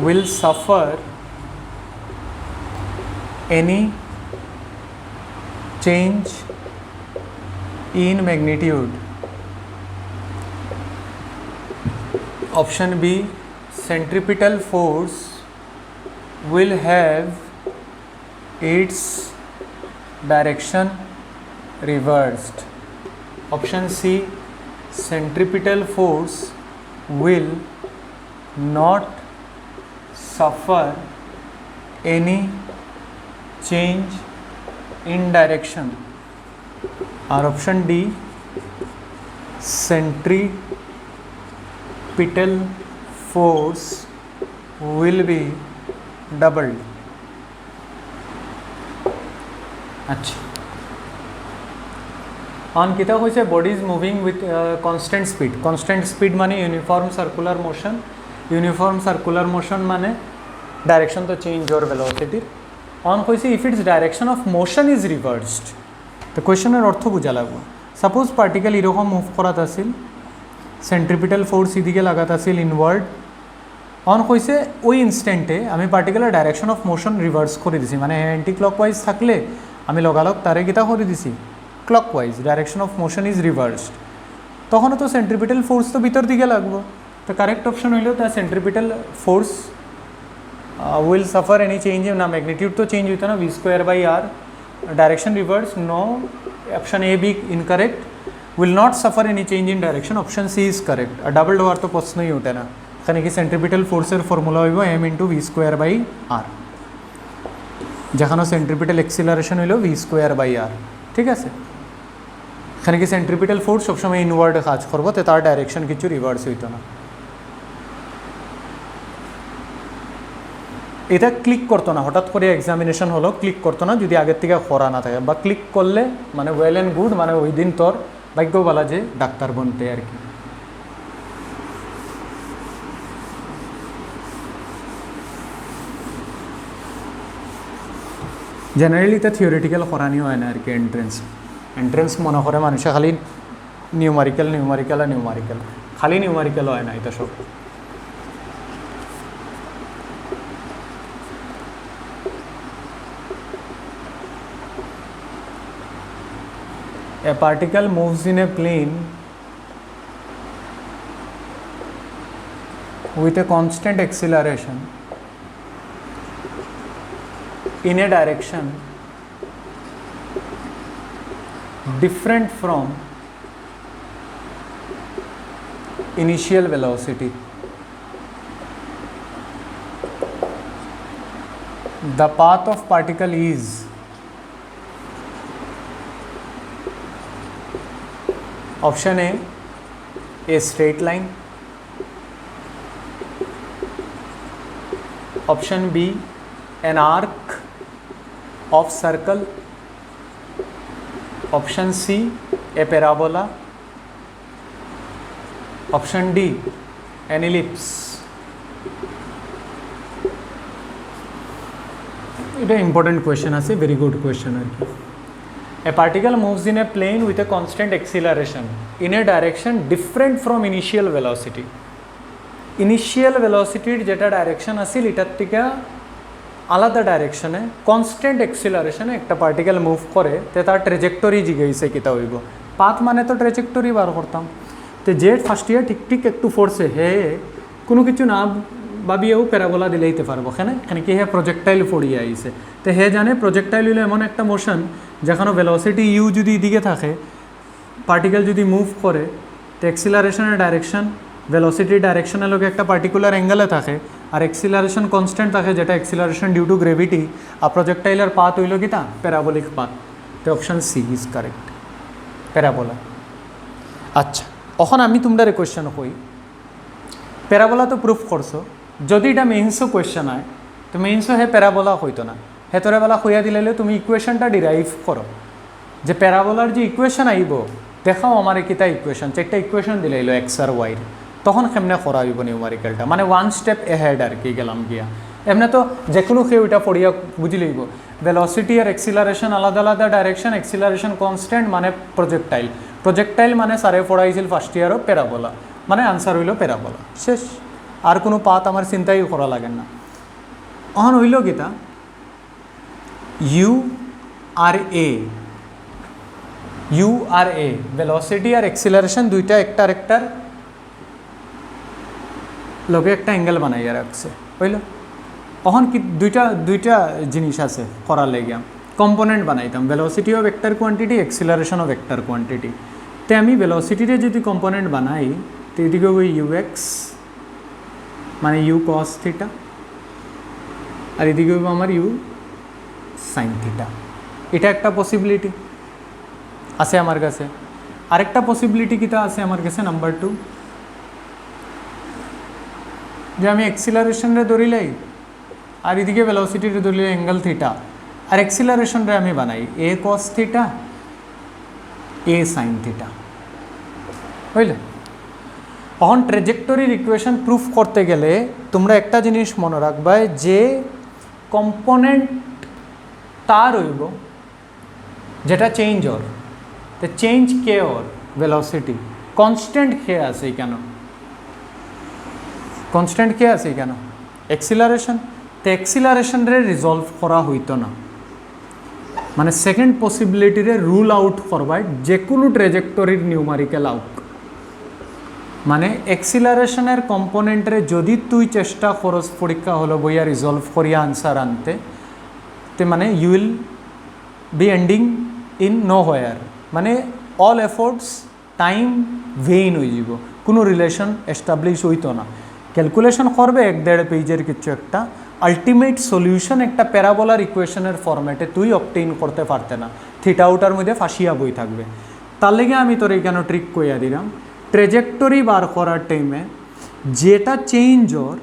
will suffer any change in magnitude. Option B, centripetal force will have its direction reversed. Option C, centripetal force will not suffer any change in direction. Or option D, centripetal force will be doubled. अच्छा on কিতা হয়েছে body is moving with constant speed মানে uniform circular motion মানে direction তো change or ভেলোসিটির on হয়েছে if it's direction of motion is reversed তো কোয়েশনের অর্থ বোঝা লাগবো সাপোজ পার্টিকেল এরকম মুভ করাত আছিল সেন্ট্রিপিটাল ফোর্স এদিকে লাগাত আছিল ইনওয়ার্ড অন হয়েছে ওই ইনস্ট্যান্টে আমি particular direction of motion reverse করে দিছি মানে অ্যান্টি ক্লকওয়াইজ থাকলে আমি লগালগ তারে গীতা করে দিছি clockwise direction of motion is reversed তখনও তো সেন্ট্রিপিটাল ফোর্স তো ভিতর দিকে লাগবো তো কারেক্ট অপশন হইল the centripetal force will suffer any change in magnitude तो change होता ना v²/r direction reverse no option A B incorrect will not suffer any change in direction option C is correct और double door तो प्रश्न ही होता है ना खाने की सेंट्रिपिटल फोर्सर फॉर्मूला होइबो m * v²/r যেখানে সেন্ট্রিপিটাল এক্সিলারেশন হইল v²/r ঠিক আছে খানে কি সেন্ট্রিপিটাল ফোর্স সবসময় ইনওয়ার্ডে কাজ করবো তো তার ডাইরেকশন কিছু রিভার্স হইতো না এটা ক্লিক করতো না হঠাৎ করে এক্সামিনেশন হলো ক্লিক করতো না যদি আগের থেকে করা না থাকে বা ক্লিক করলে মানে ওয়েল অ্যান্ড গুড মানে ওই দিন তোর ভাগ্য বলা যে ডাক্তার বনতে আর কি জেনারেলি এটা থিওরিটিক্যাল করানি হয় না আর কি এন্ট্রেন্স মনে করে মানুষে খালি নিউমারিক্যাল খালি নিউমারিক্যাল হয় না এটা সব A particle moves in a plane with a constant acceleration in a direction different from initial velocity. The path of particle is option A straight line, option B an arc of circle, option C a parabola, option D an ellipse. It is important question আছে very good question আর কি A particle moves in a plane with a constant acceleration in a direction different from initial velocity. Initial velocity যেটা direction আছিল এটার থেকে আলাদা ডাইরেকশনে constant এক্সিলারেশনে একটা particle move করে তে তার ট্রেজেক্টরি জিগাইছে কিতা হইব পাথ মানে তো ট্রেজেক্টরি বার করতাম তো যে ফার্স্ট ইয়ার ঠিক একটু ফোর্সে হে কোনো কিছু না ভাবিয়েও প্যারাবোলা দিলেইতে পারবো এখানে কি হে প্রজেক্টাইল ফড়িয়ে আইছে তো হে জানে প্রজেক্টাইল হইলো এমন একটা মোশন যেখানে ভেলোসিটি ইউ যদি এদিকে থাকে পার্টিকেল যদি মুভ করে তো এক্সিলারেশনের ডাইরেকশন ভেলোসিটির ডাইরেকশনের লোক একটা পার্টিকুলার অ্যাঙ্গেলে থাকে আর এক্সিলারেশন কনস্ট্যান্ট থাকে যেটা এক্সিলারেশন ডিউ টু গ্রেভিটি আর প্রজেক্টাইলের পাথ হইল কি তা প্যারাবোলিক পাথ তো option C is correct parabola আচ্ছা এখন আমি তোমরা কোয়েশ্চন কই প্যারাবোলা তো প্রুফ করছো যদি এটা মেইনসও কোয়েশ্চন হয় তো মেইনসও হে প্যারাবোলা হইতো না হেতরে বেলা হইয়া দিলে তুমি ইকুয়েশনটা ডিরাইভ করো যে প্যারাবোলার যে ইকুয়েশন আইব দেখাও আমার কিতা ইকুয়েশন চারটা ইকুয়েশন দিলাইলো এক্স আর ওয়াইর তখন কেমনে করা হইব নিউমারিক্যালটা মানে ওয়ান স্টেপ এহেড আর কি গেলাম গিয়া এমনি তো যে কোনো কেউ এটা পড়িয়া বুঝি লইব ভেলোসিটি আর এক্সিলারেশন আলাদা আলাদা ডাইরেকশন এক্সিলারেশন কনস্ট্যান্ট মানে প্রজেক্টাইল মানে সারে পড়াইছিল ফার্স্ট ইয়ারও প্যারাবোলা মানে আনসার হইল প্যারাবোলা শেষ আর কোনো পাথ আমার চিন্তাই করা লাগে না অহন হইল গীতা ইউ আর এ ভেলোসিটি আর এক্সিলারেশন দুইটা একটার লগে একটা অ্যাঙ্গেল বানাইয়া রাখছে বুঝল তখন কি দুইটা জিনিস আছে করার লেগে কম্পোনেন্ট বানাইতাম velocity of vector quantity acceleration of vector quantity তো আমি ভেলোসিটিতে যদি কম্পোনেন্ট বানাই তো এদিকে ওই ইউএক্স মানে ইউ কস থিটা আর এদিকে আমার ইউ সাইন থিটা এটা একটা পসিবিলিটি আছে আমার কাছে আরেকটা পসিবিলিটি কিটা আছে আমার কাছে নাম্বার 2 যে আমি এক্সিলারেশনরে ধরিলাই আর এদিকে ভেলোসিটিরে ধরিলে অ্যাঙ্গেল থিটা আর এক্সিলারেশনরে আমি বানাই এ কস থিটা এ সাইন থিটা বুঝলে। এখন ট্রেজেক্টরির ইকুয়েশন প্রুফ করতে গেলে তোমরা একটা জিনিস মনে রাখবা, যে কম্পোনেন্ট তার হইব যেটা চেঞ্জ ওর, তো চেঞ্জ কে ওর ভেলোসিটি কনস্ট্যান্ট কে আছে কেন, কনস্ট্যান্ট কে আছে কেন এক্সিলারেশন, তো এক্সিলারেশনরে রিজলভ করা হইতো না, মানে সেকেন্ড পসিবিলিটিরে রুল আউট করবাই যে কোনো ট্রেজেক্টরির নিউমারিক্যাল আউট, মানে এক্সিলারেশনের কম্পোনেন্টরে যদি তুই চেষ্টা করস পরীক্ষা হলো বইয়া রিজলভ করিয়া আনসার আনতে, তে মানে you will be ending in nowhere, মানে অল এফোর্টস টাইম ভেইন হয়ে যাব, কোনো রিলেশন এস্টাবলিশ হইতো না। ক্যালকুলেশন করবে 1-1.5 পেজের কিছু একটা, আলটিমেট সলিউশন একটা প্যারাবোলার ইকুয়েশনের ফরম্যাটে তুই অবটেইন করতে পারতে না, থিটা আউটার মধ্যে ফাঁসিয়া বই থাকবে। তার লেগে আমি তোর এইখানে ট্রিক কইয়া দিলাম, ট্রেজেক্টরি বার করার টাইমে যেটা চেঞ্জ ওর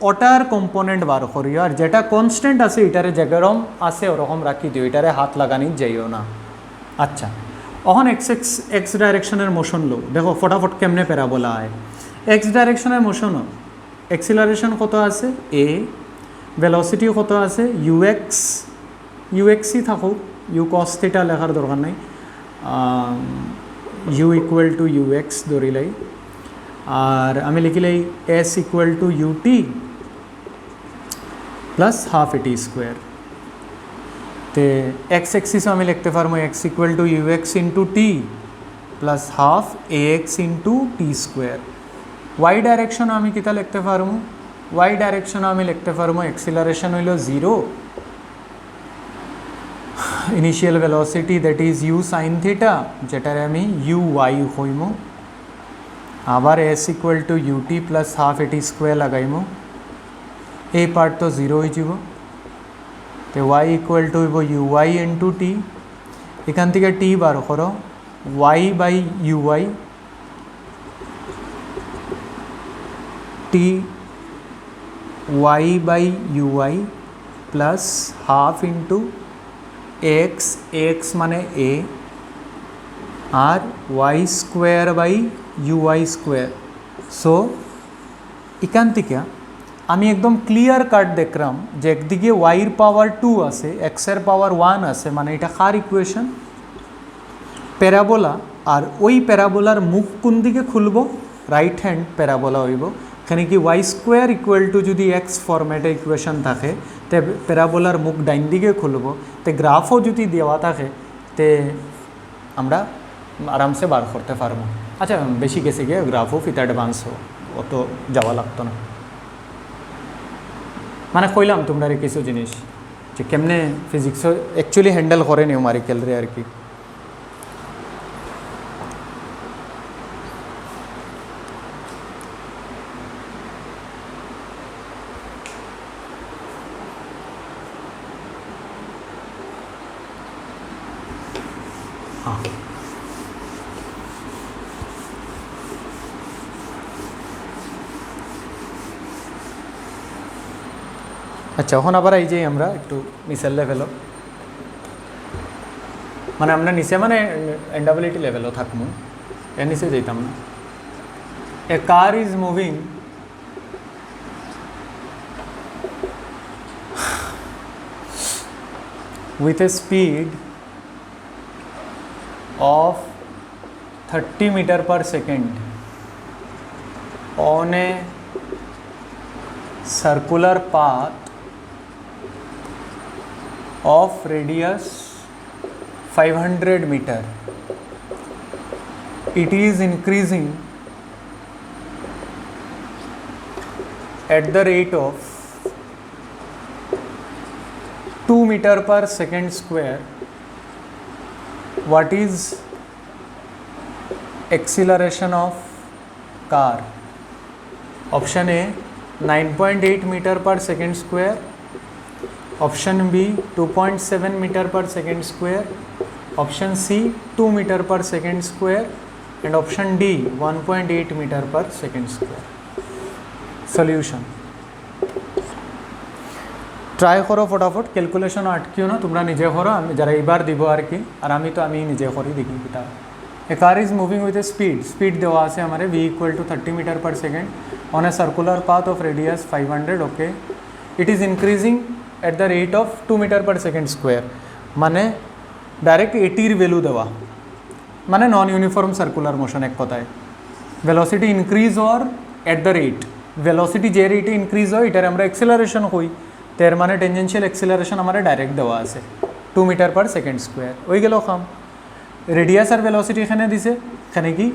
ওটার কম্পোনেন্ট বার করিও, আর যেটা কনস্ট্যান্ট আছে এটারে যেরকম আছে ওরকম রাখি দিও, এটারে হাত লাগানি যাইও না। আচ্ছা, এখন এক্স ডাইরেকশনের মোশন লো, দেখো ফটাফট কেমনে প্যারাবোলা হয়। এক্স ডাইরেকশনের মোশনও এক্সিলারেশন কত আছে এ, ভেলোসিটি কত আছে ইউএক্সই থাকুক, ইউ কস থিটা লেখার দরকার নাই, ইউ ইকুয়াল টু ইউএক্স ধরিলাই, আর আমি লিখিলাই S equal to u t plus half এটি স্কোয়ার। তে এক্স এক্সিসও আমি লিখতে পারবো X equal to u x into T plus half A X into T square. Y ডাইরেকশনও আমি কিতা লিখতে পারবো, ওয়াই ডাইরেকশনও আমি লিখতে পারবো এক্সিলারেশন হইল 0, initial velocity that is U sine theta, যেটারে আমি ইউ ওয়াই হইমো, আবার S equal to u t plus half এটি স্কোয়ার লাগাইমো, এই পার্ট তো 0 হয়ে যাব, তো ওয়াই ইকুয়াল টু হইব ইউ ওয়াই ইন্টু টি, এখান থেকে টি বার করো, Y by U Y, T Y by U Y plus half into X, X মানে এ, আর Y square by U Y square. So এখান থেকে আমি একদম ক্লিয়ার কাট দেখলাম যে একদিকে ওয়াইয়ের পাওয়ার 2 আছে, এক্সের পাওয়ার 1 আছে, মানে এটা কার ইকুয়েশন প্যারাবোলা, আর ওই প্যারাবোলার মুখ কোন দিকে খুলব, রাইট হ্যান্ড প্যারাবোলা হইব। এখানে কি ওয়াই স্কোয়ার ইকুয়াল টু যদি এক্স ফরম্যাটে ইকুয়েশন থাকে তে প্যারাবোলার মুখ ডাইন দিকে খুলব, তে গ্রাফও যদি দেওয়া থাকে তে আমরা আরামসে বার করতে পারবো। আচ্ছা বেশি গেছে গিয়ে গ্রাফও ফিত অ্যাডভান্স অত যাওয়া লাগতো না, মানে কইলাম তোমরা কিছু জিনিস যে কেমনে ফিজিক্স অ্যাকচুয়ালি হ্যান্ডেল করে নিউমারিক্যাল রে আর কি। আচ্ছা, এখন আবার এই যে আমরা একটু নিচের লেভেলও, মানে আমরা নিচে মানে এন্ডাবিলিটি লেভেলও থাকবো, এর নিচে যেতাম না। A car is moving with a speed of 30 meter per second on a circular path of radius 500 meter. It is increasing at the rate of 2 meter per second square. What is acceleration of car? Option A 9.8 meter per second square, option B 2.7 meter per second square, option C 2 meter per second square, and option D 1.8 meter per second square. Solution try করো ফটাফট, calculation আটকিও না, তোমরা নিজে করো, আমি যারা এইবার দিব আর কি, আর আমি নিজে করি দেখি কিটা A car is moving with a speed देवा आसे हमारे v equal to 30 meter per second on a circular path of radius 500. okay, it is increasing at the rate of 2 meter per second square. माने direct 80 value देवा माने non uniform circular motion एक कथाय velocity increase और at the rate velocity J rate increase हो इटार আমরা acceleration হই तेर माने टेंजेंशियल एक्सेलरेशन हमारे डायरेक्ट देवा আছে 2 मीटर पर सेकेंड स्क्वायर হই গেল কাম রেডিয়াস আর ভেলোসিটি এখানে দিছে এখানে কি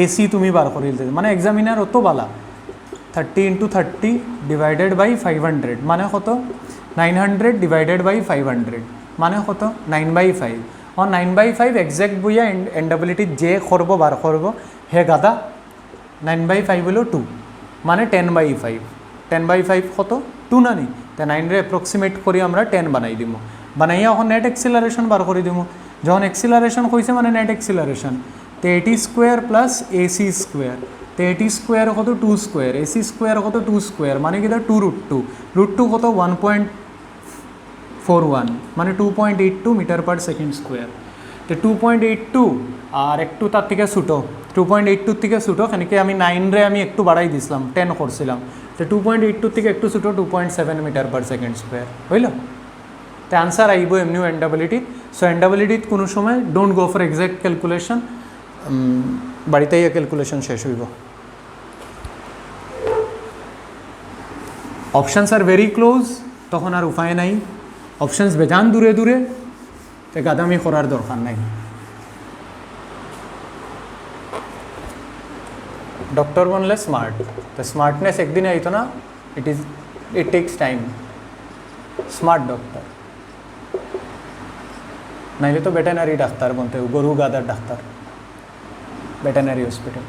এসি তুমি বার করে দিতে মানে एग्जामिनर অত বালা 30 * 30 ডিভাইডেড বাই 500 মানে কত 900 ডিভাইডেড বাই 500 মানে কত 9/5 और 9/5 एक्जैक्ट बुया एंडबिलिटी जे करब बार करब हे गादा 9/5 हलो 2 माने 10/5 10/5 कत 2 ना नहीं तो 9 रे एप्रोक्सिमेट करी আমরা 10 বানাই দিমু বানাইয়া এখন নেট एक्सेलरेशन বার করে দিমু যখন एक्सेलरेशन কইছে মানে নেট एक्सेलरेशन তো at square plus ac square তো at স্কয়ার কত 2 স্কয়ার ac স্কয়ার কত 2 স্কয়ার মানে কি 2√2 কত 1.41 মানে 2.82 मीटर पर सेकेंड स्क्वायर तो 2.82 और एकटू तार थेके छोटो 2.82 থেকে ছোটো এখানে আমি 9 রে আমি একটু বাড়াই দিছিলাম 10 করছিলাম তো 2.82 থেকে একটু ছোটো 2.7 मीटर पर सेकेंड स्क्वायर হইল তো आंसर আইবো এমনি এন্ডাবিলিটি সো এন্ডাবিলিটি কোনো সময় don't go for exact calculation বাড়িতেই ক্যালকুলেশন শেষ হইব অপশনস আর ভেরি ক্লোজ তখন আর উপায় নাই অপশনস বেজান দূরে দূরে তো গাদামি করার দরকার নাই डॉक्टर बनले स्मार्ट तो स्मार्टनेस एक दिन आई तो ना it takes time smart doctor नहीं तो वेटेनरी डाक्तर बनते हो गरु गादार doctor veterinary hospital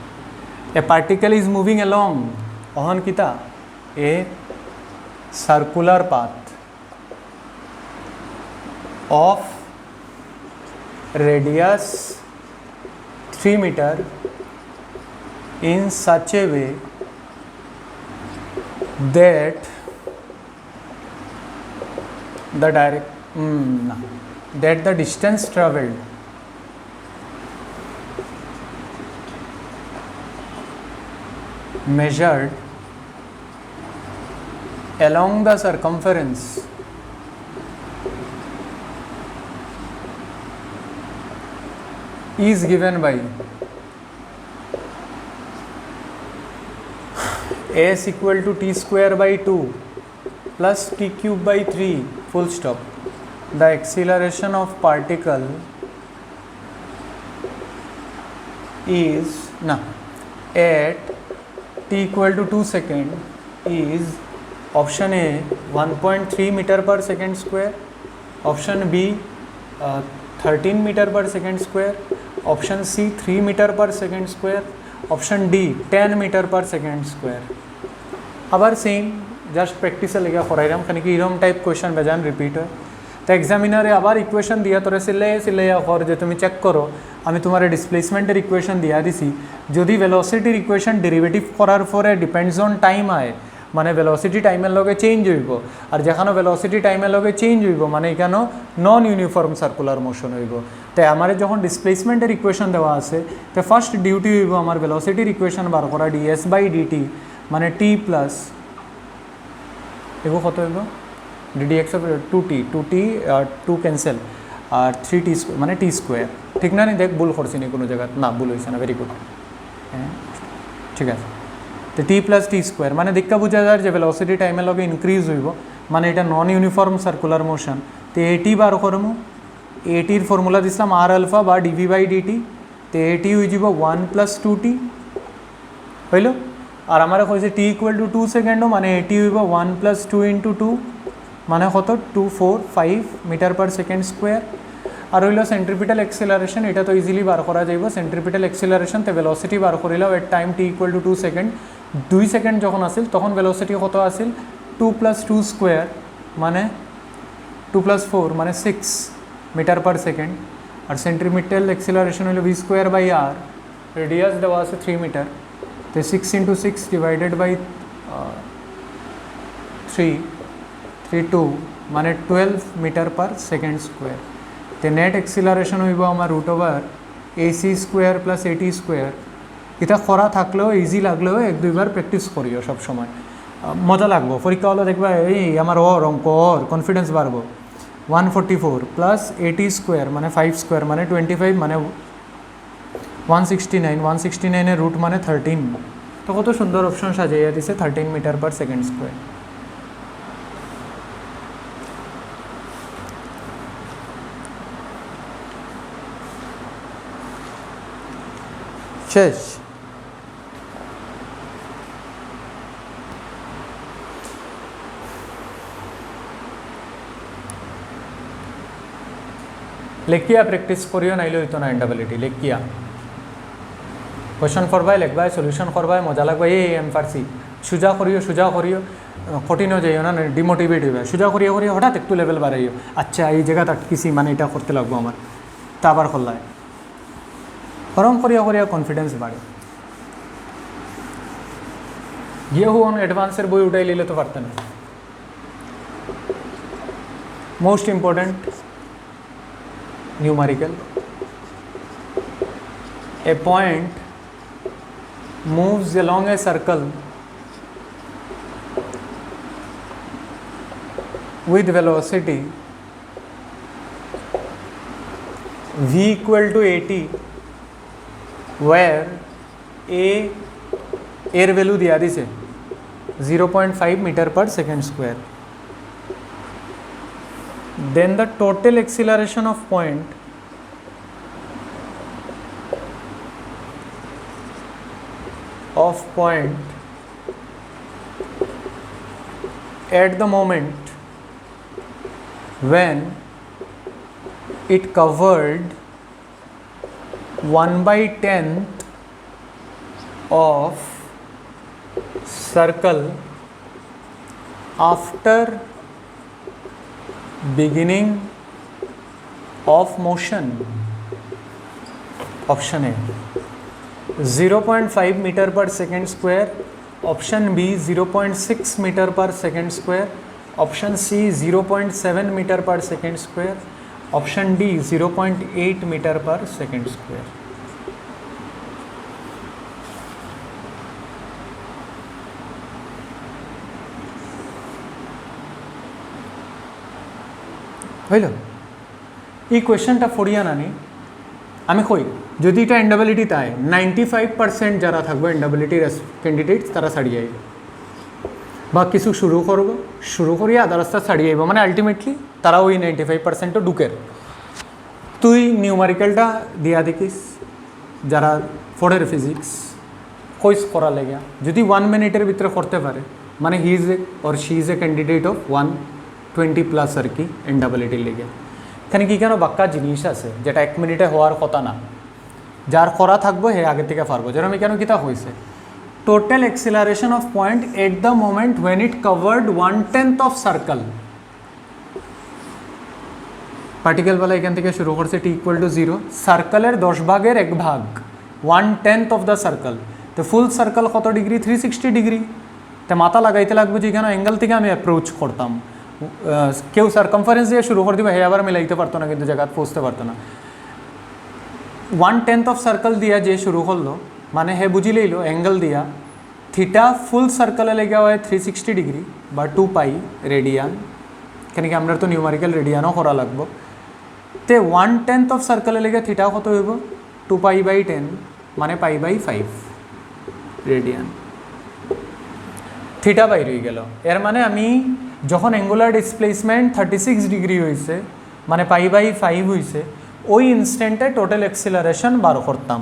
a particle is moving along on किता a circular path of radius 3 meter in such a way that the distance traveled measured along the circumference is given by s equal to t square by 2 plus t cube by 3 full stop. The acceleration of particle is at t equal to 2 second is option A 1.3 meter per second square, option B 13 meter per second square, option C 3 meter per second square, option D 10 meter per second square. আবার same just প্র্যাকটিসে লেগে করাইলাম খানি কি এরকম type question বেজান repeat হয় তো এক্সামিনারে আবার ইকুয়েশন দিয়া তোরে সিলাইয়া কর যে তুমি চেক করো আমি তোমার ডিসপ্লেসমেন্টের ইকুয়েশন দিয়া দিছি যদি ভেলোসিটির ইকুয়েশন ডেরিভেটিভ করার পরে ডিপেন্ডস অন টাইম আয় মানে ভেলোসিটি টাইমের লগে চেঞ্জ হইব আর যেখানে ভেলোসিটি টাইমের লগে চেঞ্জ হইব মানে এখানে নন ইউনিফর্ম সার্কুলার মোশন হইব তাই আমার যখন ডিসপ্লেসমেন্টের ইকুয়েশন দেওয়া আছে তো ফার্স্ট ডিউটি হইব আমার ভেলোসিটির ইকুয়েশন বার করা ডিএস বাই ডিটি মানে টি প্লাস এগো কত হইব ডিডি এক্স অফ 2t আর 2 ক্যান্সেল আর 3t মানে টি স্কোয়ার ঠিক না নি দেখ ভুল করছি নি কোনো জায়গা না ভুল হয়েছে না ভেরি গুড হ্যাঁ ঠিক আছে তো টি প্লাস টি স্কোয়ার মানে দেখা বোঝা যায় যে ভেলোসিটি টাইমের লগে ইনক্রিজ হইব মানে এটা নন ইউনিফর্ম সার্কুলার মোশন তো এটি বার করমু এটির ফর্মুলা দিছিলাম আর আলফা বা ডিভি বাই ডিটি তো এটি হয়ে যাব 1 প্লাস 2t হইল আর আমার কইছে টি ইকুয়াল টু 2 সেকেন্ডও মানে এটি হইব 1 প্লাস 2 ইন্টু 2 মানে কত 245 মিটার পার সেকেন্ড স্কোয়ার আর হইল সেন্ট্রিপিটাল এক্সেলারেশন এটা তো ইজিলি বার করা যাইব সেন্ট্রিপিটাল এক্সেলারেশন তে ভেলোসিটি বার করিলাম এট টাইম টি ইকুয়াল টু 2 সেকেন্ড 2 সেকেন্ড যখন আসিল তখন ভেলোসিটি কত আসিল 2 প্লাস 2 স্কোয়ার মানে 2 প্লাস 4 মানে 6 মিটার পার সেকেন্ড আর সেন্ট্রিপিটাল এক্সেলারেশন হইল v square by r radius দেওয়া আছে 3 মিটার तो 6 इंटू 6 डिवाइडेड बाई 3 माने 12 मीटर पर सेकेंड स्क्वायर तो नेट एक्सिलारेशन होइबो आमार root over AC square plus AT square এটা করা থাকলেও ইজি লাগলেও এক দুইবার প্র্যাকটিস করিও সব সময়, মজা লাগবো। পরীক্ষা হলে দেখবা এই আমার অঙ্ক কনফিডেন্স বাড়বো। 144 প্লাস AT স্কোয়ার মানে 5 স্কোয়ার মানে 25 মানে 169, 169 রুট মানে 13। তো কত সুন্দর অপশন সাজাইয়া দিছে 13 মিটার পার সেকেন্ড স্কোয়ার। শেষ। লেখিয়া প্র্যাকটিস করিও নাইলে হইতো না এন্ডাবিলিটি। লেখিয়া কোয়েশন করবাই, লেখবাই, সলিউশন করবাই, মজা লাগবে। এই পারছি, সোজা করিও কঠিনও যাইও না, ডিমোটিভেট হইবে। সোজা করিয়া হঠাৎ একটু লেভেল বাড়াইও, আচ্ছা এই জায়গাতে আটকিছি মানে এটা করতে লাগবো আমার, তা আবার করলায় গরম করিয়া কনফিডেন্স বাড়ে। গিয়ে হুন অ্যাডভান্সের বই উঠাই নিলে তো পারতেন না। Most important numerical. A point moves along a circle with velocity v equal to at, where a air value दिया दिसे 0.5 meter per second square. Then the total acceleration of point at the moment when it covered 1/10th of circle after beginning of motion. Option A 0.5 meter per second square, option B 0.6 meter per second square, option C 0.7 meter per second square, option D 0.8 meter per second square. হইল? এই কোয়েশ্চেনটা ফড়িয়া নানি আমি কই যদি এটা এন্ডাবিলিটি তাই 95% যারা থাকবে এন্ডাবিলিটির ক্যান্ডিডেটস তারা ছাড়িয়ে আইব, বা কিছু শুরু করিয়া আধা রাস্তা ছাড়িয়ে আইব, মানে আলটিমেটলি তারা ওই 95%ও ঢুকের। তুই নিউমারিক্যালটা দিয়া দেখিস যারা ফোর্ডের ফিজিক্স কইস করা লেগা যদি 1 মিনিটের ভিতরে করতে পারে মানে he is a or she is a candidate of 120+ আর কি এন্ডাবিলিটির লেগে। এখানে কি কেন বাক্কা জিনিস আছে যেটা 1 মিনিটে হওয়ার কথা না, যার করা থাকবো হে আগে থেকে পারবো। যেরকম কেন কিতা হয়েছে total acceleration of point at the moment when it covered 1/10 of circle. Particle বলা এখান থেকে শুরু করছে t = 0, সার্কেলের 10 ভাগের 1 ভাগ 1/10 অফ দ্য সার্কেল। তো ফুল সার্কেল কত ডিগ্রি? 360 ডিগ্রি। তো মাথা লাগাইতে লাগবে যে কেন অ্যাঙ্গেল থেকে আমি অ্যাপ্রোচ করতাম। কেউ সার্কামফারেন্স দিয়ে শুরু করে দিবে হে আবার মিলাইতে পারতো না, কিন্তু জায়গা পৌঁছতে পারতো না। 1/10 অফ সার্কেল দিয়া যে শুরু করলো মানে হে বুঝি লইল অ্যাঙ্গেল দিয়া থিটা ফুল সার্কেলে লেগে হয় 360 ডিগ্রি বা 2π রেডিয়ান। এখানে কি আমরা তো নিউমারিক্যাল রেডিয়ানও করা লাগবো। তে 1/10 অফ সার্কেলে লেগে থিটা কত হইব? 2π/10 মানে π/5 রেডিয়ান। থিটা বাইর হয়ে গেল। এর মানে আমি যখন অ্যাঙ্গুলার ডিসপ্লেসমেন্ট 36 ডিগ্রি হয়েছে মানে π/5 হয়েছে ওই ইনস্ট্যান্টে টোটাল অ্যাক্সিলারেশন বার করতাম।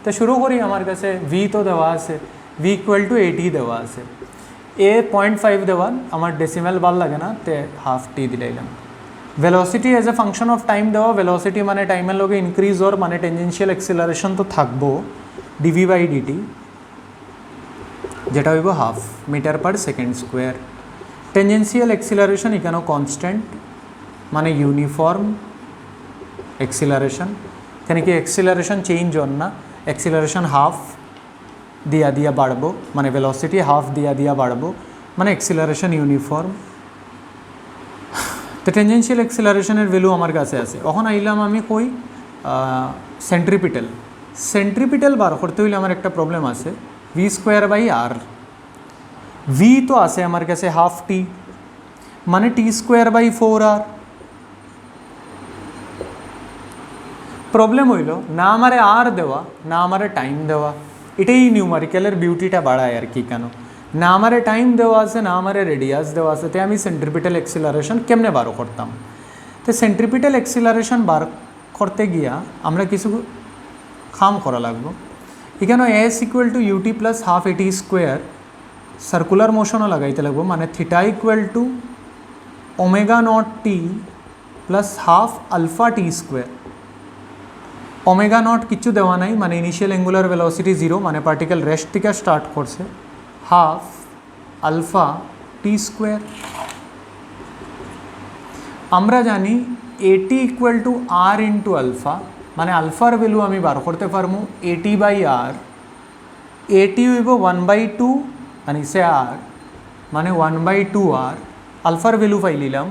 তো শুরু করি, আমার কাছে ভি তো দেওয়া আছে, v = 80 দেওয়া আছে, a 0.5 দেওয়া, আমার ডেসিমেল ভাল লাগে না তে ½ t দিলাইলাম। Velocity as a function of time দেওয়া, ভেলোসিটি মানে টাইমের লগে ইনক্রিজ ওর মানে টেনজেন্সিয়াল অ্যাক্সিলারেশন তো থাকবো dv/dt, যেটা হইব ½ metre per second square. Tangential acceleration এখানেও কনস্ট্যান্ট মানে ইউনিফর্ম অ্যাক্সিলারেশন। এখানে কি অ্যাক্সিলারেশন চেঞ্জ হন না, অ্যাক্সিলারেশন ½ দিয়া বাড়বো মানে ভেলোসিটি ½ দিয়া বাড়বো মানে অ্যাক্সিলারেশন ইউনিফর্ম। তো টেনজেন্সিয়াল অ্যাক্সিলারেশনের ভ্যালু আমার কাছে আছে। এখন আইলাম আমি কই সেন্ট্রিপিটাল সেন্ট্রিপিটাল বার করতে হইলে আমার একটা প্রবলেম আছে v square by r v তো আছে আমার কাছে হাফ টি মানে টি স্কোয়ার বাই 4r প্রবলেম হইল না আমারে আর দেওয়া না আমারে টাইম দেওয়া এটাই নিউমারিক্যালের বিউটিটা বাড়ায় আর কি কেন না আমারে টাইম দেওয়া আছে না আমারে রেডিয়াস দেওয়া আছে তাই আমি সেন্ট্রিপিটাল এক্সিলারেশন কেমনে বার করতাম তো সেন্ট্রিপিটাল এক্সিলারেশন বার করতে গিয়া আমরা কিছু কাম করা লাগবো এখানে s equal to u t plus half এটি স্কোয়ার সার্কুলার মোশনও লাগাইতে লাগবো মানে theta equal to omega naught t plus half alpha t square omega naught কিছু দেওয়া নাই মানে ইনিশিয়াল অ্যাঙ্গুলার ভেলোসিটি 0 মানে পার্টিকেল রেস্ট থেকে স্টার্ট করছে হাফ আলফা টি স্কোয়ার আমরা জানি at equal to r into alpha মানে আলফার ভ্যালু আমি বার করতে পারবো এটি বাই আর এটি হইব 1/2 আর ইসে আর মানে 1/2 আর আলফার ভ্যালু পাই নিলাম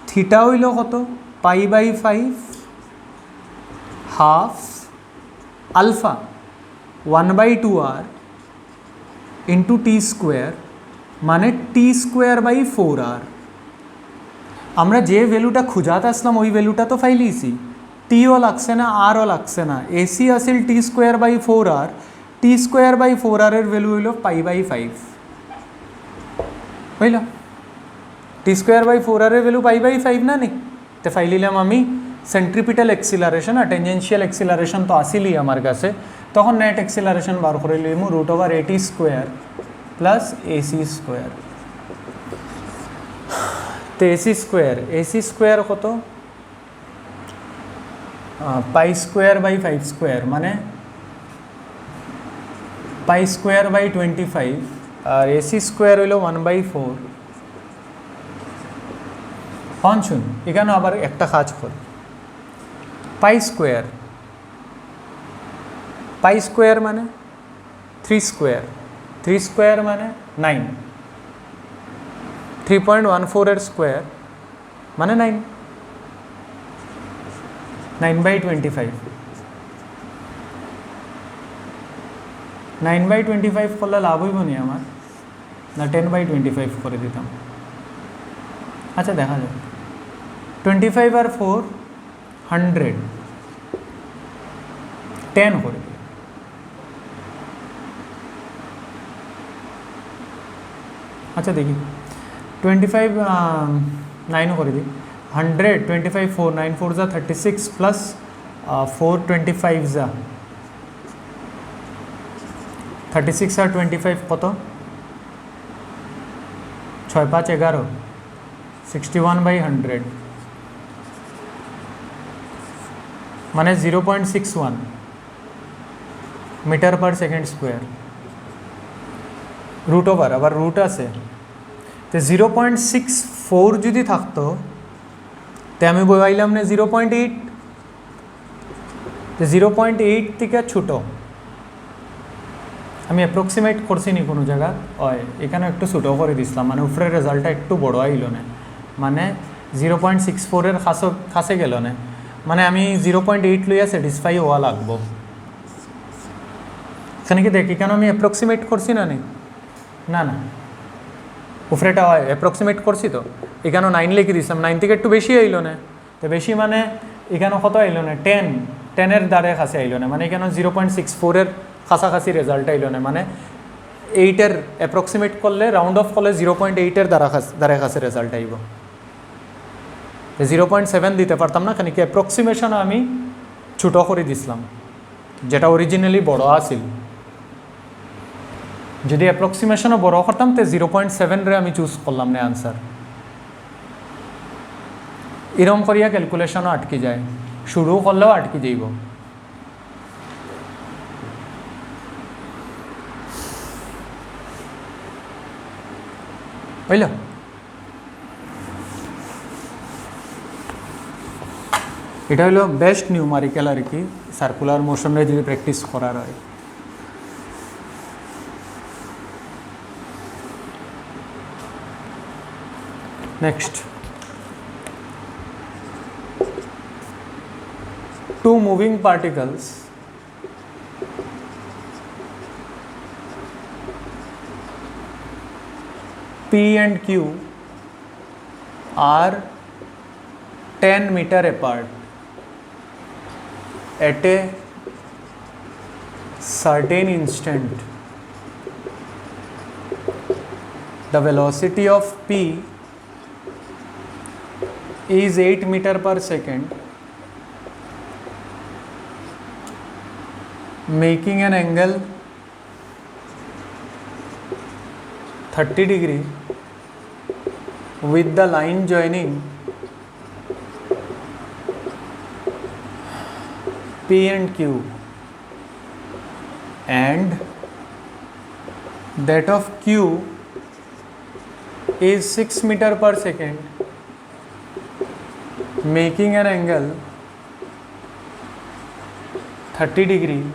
থিটা হইল কত π/5 হাফ আলফা 1/2 আর ইন্টু টি স্কোয়ার মানে টি স্কোয়ার বাই 4r আমরা যে ভ্যালুটা খুঁজাতে আসলাম ওই ভ্যালুটা তো ফাইলিছি টিও লাগছে না আরও লাগছে না এসি আসিল T square by 4r T square by 4r এর ভ্যালু হইল π/5 হইল টি স্কোয়ার বাই 4r এর ভ্যালু π/5 না নি তো ফাইলিলাম আমি সেন্ট্রিপিটাল এক্সিলারেশন আর টেনজেন্সিয়াল এক্সিলারেশন তো আসিলই আমার কাছে তখন নেট এক্সিলারেশন বার করে লিমু √/at square plus AC square তো এসি স্কোয়ার কত পাই স্কোয়ার বাই 5 স্কোয়ার মানে পাই স্কোয়ার বাই 25 আর এসি স্কোয়ার হইল 1/4 শুন এখানে আবার একটা কাজ কর পাই স্কোয়ার মানে 3 স্কোয়ার মানে 9 3.14 এর স্কোয়ার মানে 9/25 9/25 করলে লাভ হইব নি আমার না 10/25 করে দিতাম আচ্ছা দেখা যাবে 25 আর 4 100 10 করে দিই আচ্ছা দেখি 25 9 করে দিই 100 25 4 9 4 যা 36 প্লাস 4 25 যা 36 আর 25 কত 6 5 11 61/100 মানে 0.61 মিটার পার সেকেন্ড স্কোয়ার √/, আবার রুট আছে তো 0.64 যদি থাকতো তো আমি বইলাম না 0.8 তো 0.8 থেকে ছোট আমি অ্যাপ্রক্সিমেট করছি নি কোনো জায়গা হয় এখানে একটু ছোটো করে দিছিলাম মানে উপরের রেজাল্টটা একটু বড় আইল না মানে 0.64 এর কাছে গেল না মানে আমি 0.8 লইয়া স্যাটিসফাই হওয়া লাগবো এখানে কি দেখি কেন আমি অ্যাপ্রক্সিমেট করছি না না না উপরেটা হয় অ্যাপ্রক্সিমেট করছি তো এখানেও 9 লিখে দিছিলাম 9 থেকে একটু বেশি আইল না তো বেশি মানে এখানে কত আইল না 10 এর দ্বারে কাছে আইল না মানে এখানে 0.64 এর কাছাকাছি রেজাল্ট আইল না মানে 8 এর অ্যাপ্রক্সিমেট করলে রাউন্ড অফ করলে 0.8 এর দ্বারে কাছে রেজাল্ট আইব 0.7 দিতে পারতাম না কারণ কি অ্যাপ্রক্সিমেশন আমি ছোটো করে দিছিলাম যেটা অরিজিনালি বড় আছিল যদি অ্যাপ্রক্সিমেশনও বড় করতাম তো 0.7 রে আমি চুজ করলাম না আনসার এরকম করিয়া ক্যালকুলেশনও আটকে যায় শুরু করলেও আটকে যাইব বুঝল এটা হলো বেস্ট নিউমারিক্যাল আর কি সার্কুলার মোশনে যদি প্র্যাকটিস করার হয় next two moving particles P and Q are 10 meter apart at a certain instant. The velocity of P is 8 meter per second, making an angle 30 degree with the line joining P and Q, and that of Q is 6 meter per second, making an angle 30 degree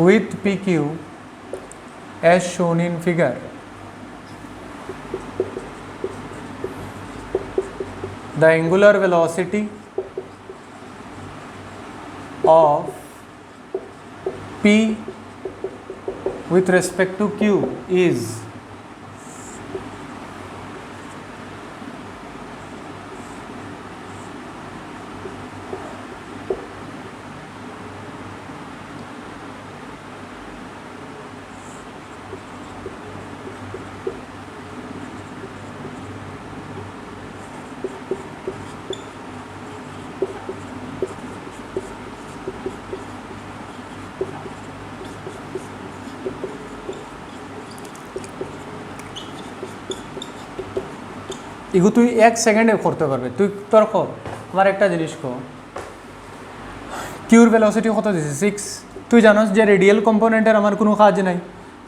with PQ as shown in figure. The angular velocity of P with respect to Q is এগু তুই 1 সেকেন্ডে করতে পারবে। তুই তোর কর আমার একটা জিনিস কো, কিউর ভেলোসিটি কত দিছে 6। তুই জানোস যে রেডিয়াল কম্পোনেন্টের আমার কোনো কাজ নাই,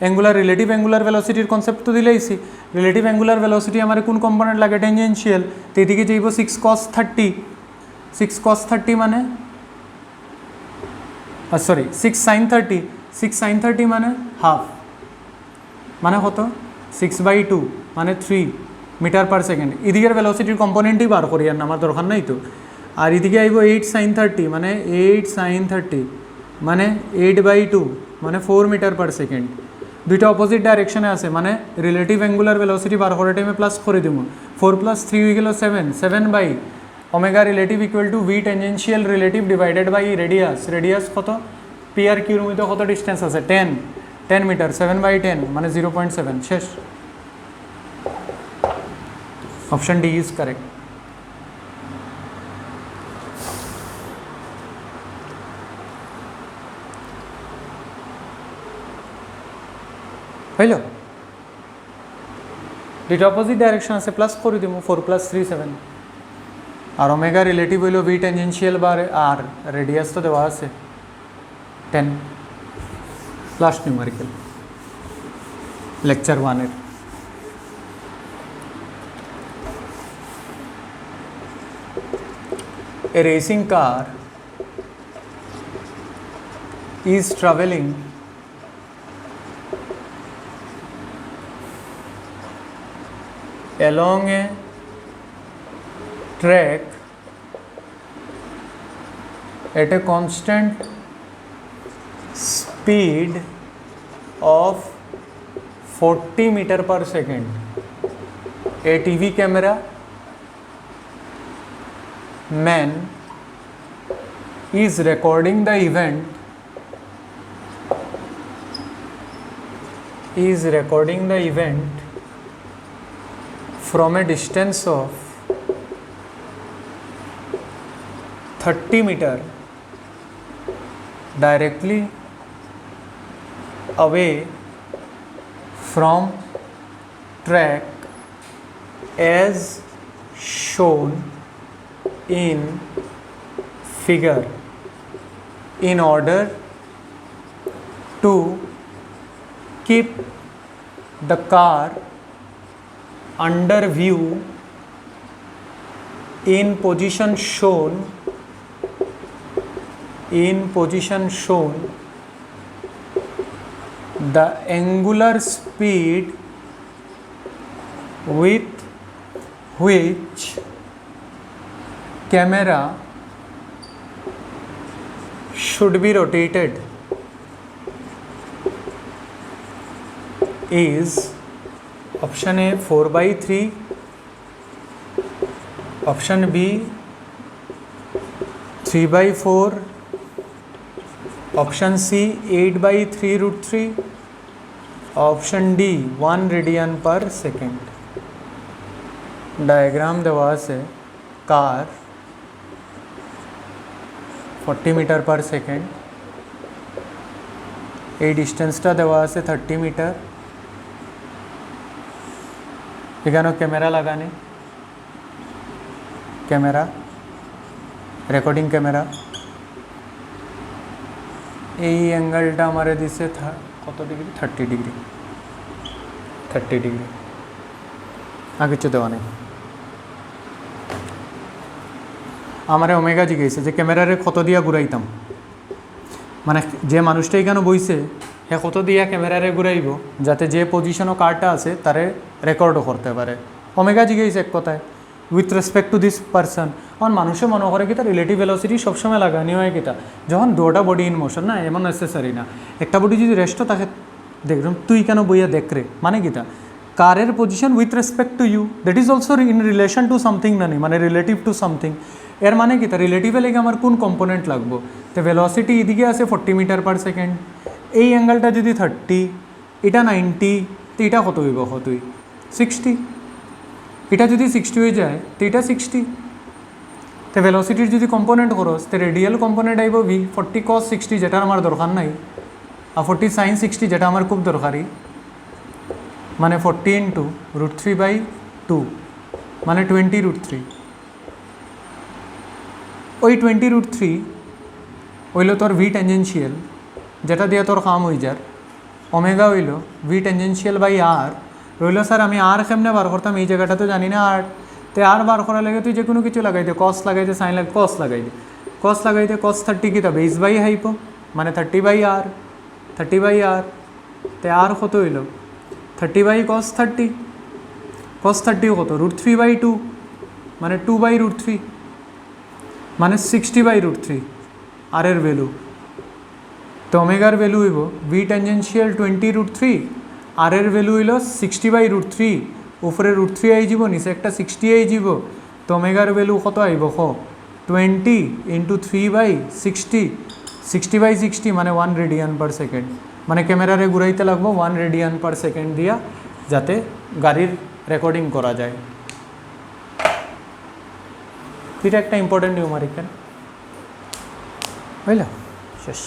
অ্যাঙ্গুলার রিলেটিভ অ্যাঙ্গুলার ভেলোসিটির কনসেপ্ট তো দিলেইছি। রিলেটিভ অ্যাঙ্গুলার ভেলোসিটি আমার কোন কম্পোনেন্ট লাগে, টেনজেনশিয়াল। তো এদিকে যাইব 6 cos 30, 6 cos 30 মানে সরি 6 sin 30, 6 sin 30 মানে হাফ, মানে কত 6/2 মানে 3 মিটার পার সেকেন্ড। এদিকের ভেলোসিটির কম্পোনেন্টই বার করি, আর আমার দরকার নাই তো। আর এদিকে আইব 8 sin 30 মানে 8 sin 30 মানে 8/2 মানে 4 মিটার পার সেকেন্ড। দুইটা অপোজিট ডাইরেকশনে আছে, মানে রিলেটিভ অ্যাঙ্গুলার ভেলোসিটি বার করার টাইমে প্লাস করে দিব। 4 + 3 হয়ে গেল 7, 7/ω relative equal to V tangential relative divided by radius. Radius কত, পি আর কিউর মধ্যে কত ডিস্টেন্স আছে 10 মিটার, 7/10 মানে 0.7। শেষ। Option D is correct. হইল, দুইটা অপোজিট ডাইরেকশন আছে, প্লাস করে দিব। 4 + 3 7, আর ওমেগা রিলেটিভ হইল ভি টেনজেনশিয়াল বার, আর রেডিয়াস তো দেওয়া আছে 10 প্লাস নিউমেরিক্যাল। লেকচার 1-এর A racing car is traveling along a track at a constant speed of 40 meter per second. A TV camera man is recording the event from a distance of 30 meter directly away from track as shown in figure, in order to keep the car under view in position shown the angular speed with which camera should be rotated is option A 4/3, option B 3/4, option C 8/3√3, option D 1 radian पर second. Diagram देवा से car 40 metre per second, এই ডিস্টেন্সটা দেওয়া আছে 30 metre. এখানে camera লাগানে, camera recording camera, এই অ্যাঙ্গেলটা আমারে দিছে কত ডিগ্রি, 30 ডিগ্রি, 30 ডিগ্রি। আর কিছু দেওয়া নেই। আমারে ওমেগা জিজ্ঞেস যে ক্যামেরারে কত দিয়া ঘুরাইতাম, মানে যে মানুষটা এখানে বইছে হে কত দিয়া ক্যামেরারে ঘুরাইব যাতে যে পজিশনও কারটা আছে তারে রেকর্ডও করতে পারে। ওমেগা জিজ্ঞেস এক কথায় with respect to this person. কারণ মানুষে মনে করে কি তার রিলেটিভ ভেলোসিটি সবসময় লাগানি হয় কিতা যখন দুটা বডি ইন মোশন, না এমন নেসেসারি না। একটা বডি যদি রেস্টও থাকে দেখলাম তুই কেন বইয়া দেখ রে, মানে কিতা কারের position with respect to you that is also in relation to something না, মানে রিলেটিভ টু সামথিং। এর মানে কি তার রিলেটিভে লেগে আমার কোন কম্পোনেন্ট লাগবো। তো ভেলোসিটি এদিকে আছে 40 মিটার পার সেকেন্ড, এই অ্যাঙ্গেলটা যদি 30, এটা 90, তো এটা কত হইব, কতই 60। এটা যদি 60 হয়ে যায় তো এটা 60। তো ভেলোসিটির যদি কম্পোনেন্ট খরচ তো রেডিয়াল কম্পোনেন্ট আইব V 40 cos 60 যেটা আমার দরকার নাই, আর 40 sin 60 যেটা আমার খুব দরকারি, মানে 40 × √3/2 মানে 20√3। ওই 20√3 হইল তোর V ট্যানজেন্সিয়াল, যেটা দিয়ে তোর কাম হয়ে যার। ওমেগা হইল V ট্যানজেন্সিয়াল/r। রইল স্যার আমি আর কেমনে বার করতাম, এই জায়গাটা তো জানি না আর। তো আর বার করা লাগে তুই যে কোনো কিছু লাগাই দে, কস লাগাই দে, সাইন লাগে, কস লাগাই দে, কস লাগাই দে। cos 30 কিতা বেস বাই হাইপো, মানে 30/r, 30/r। তো আর কত হইল 30/cos 30, cos 30 কত √3/2 মানে 2/√3 মানে 60/√3 আর এর ভ্যালু। তো ওমেগার ভ্যালু হইব V ট্যানজেন্সিয়াল 20√3, আর এর ভ্যালু হইল 60/√3। উপরে √3 আই যাব, নিচে একটা 60 আই যাব। তো ওমেগার ভ্যালু কত আইব, 20 × 3/60, 60/60 মানে 1 রেডিয়ান পার সেকেন্ড। মানে ক্যামেরারে ঘুরাইতে লাগবো 1 রেডিয়ান পার সেকেন্ড দিয়া, যাতে গাড়ির রেকর্ডিং করা যায়। এটা একটা ইম্পর্টেন্ট নিউমারিক্যাল, বুঝলা, শেষ।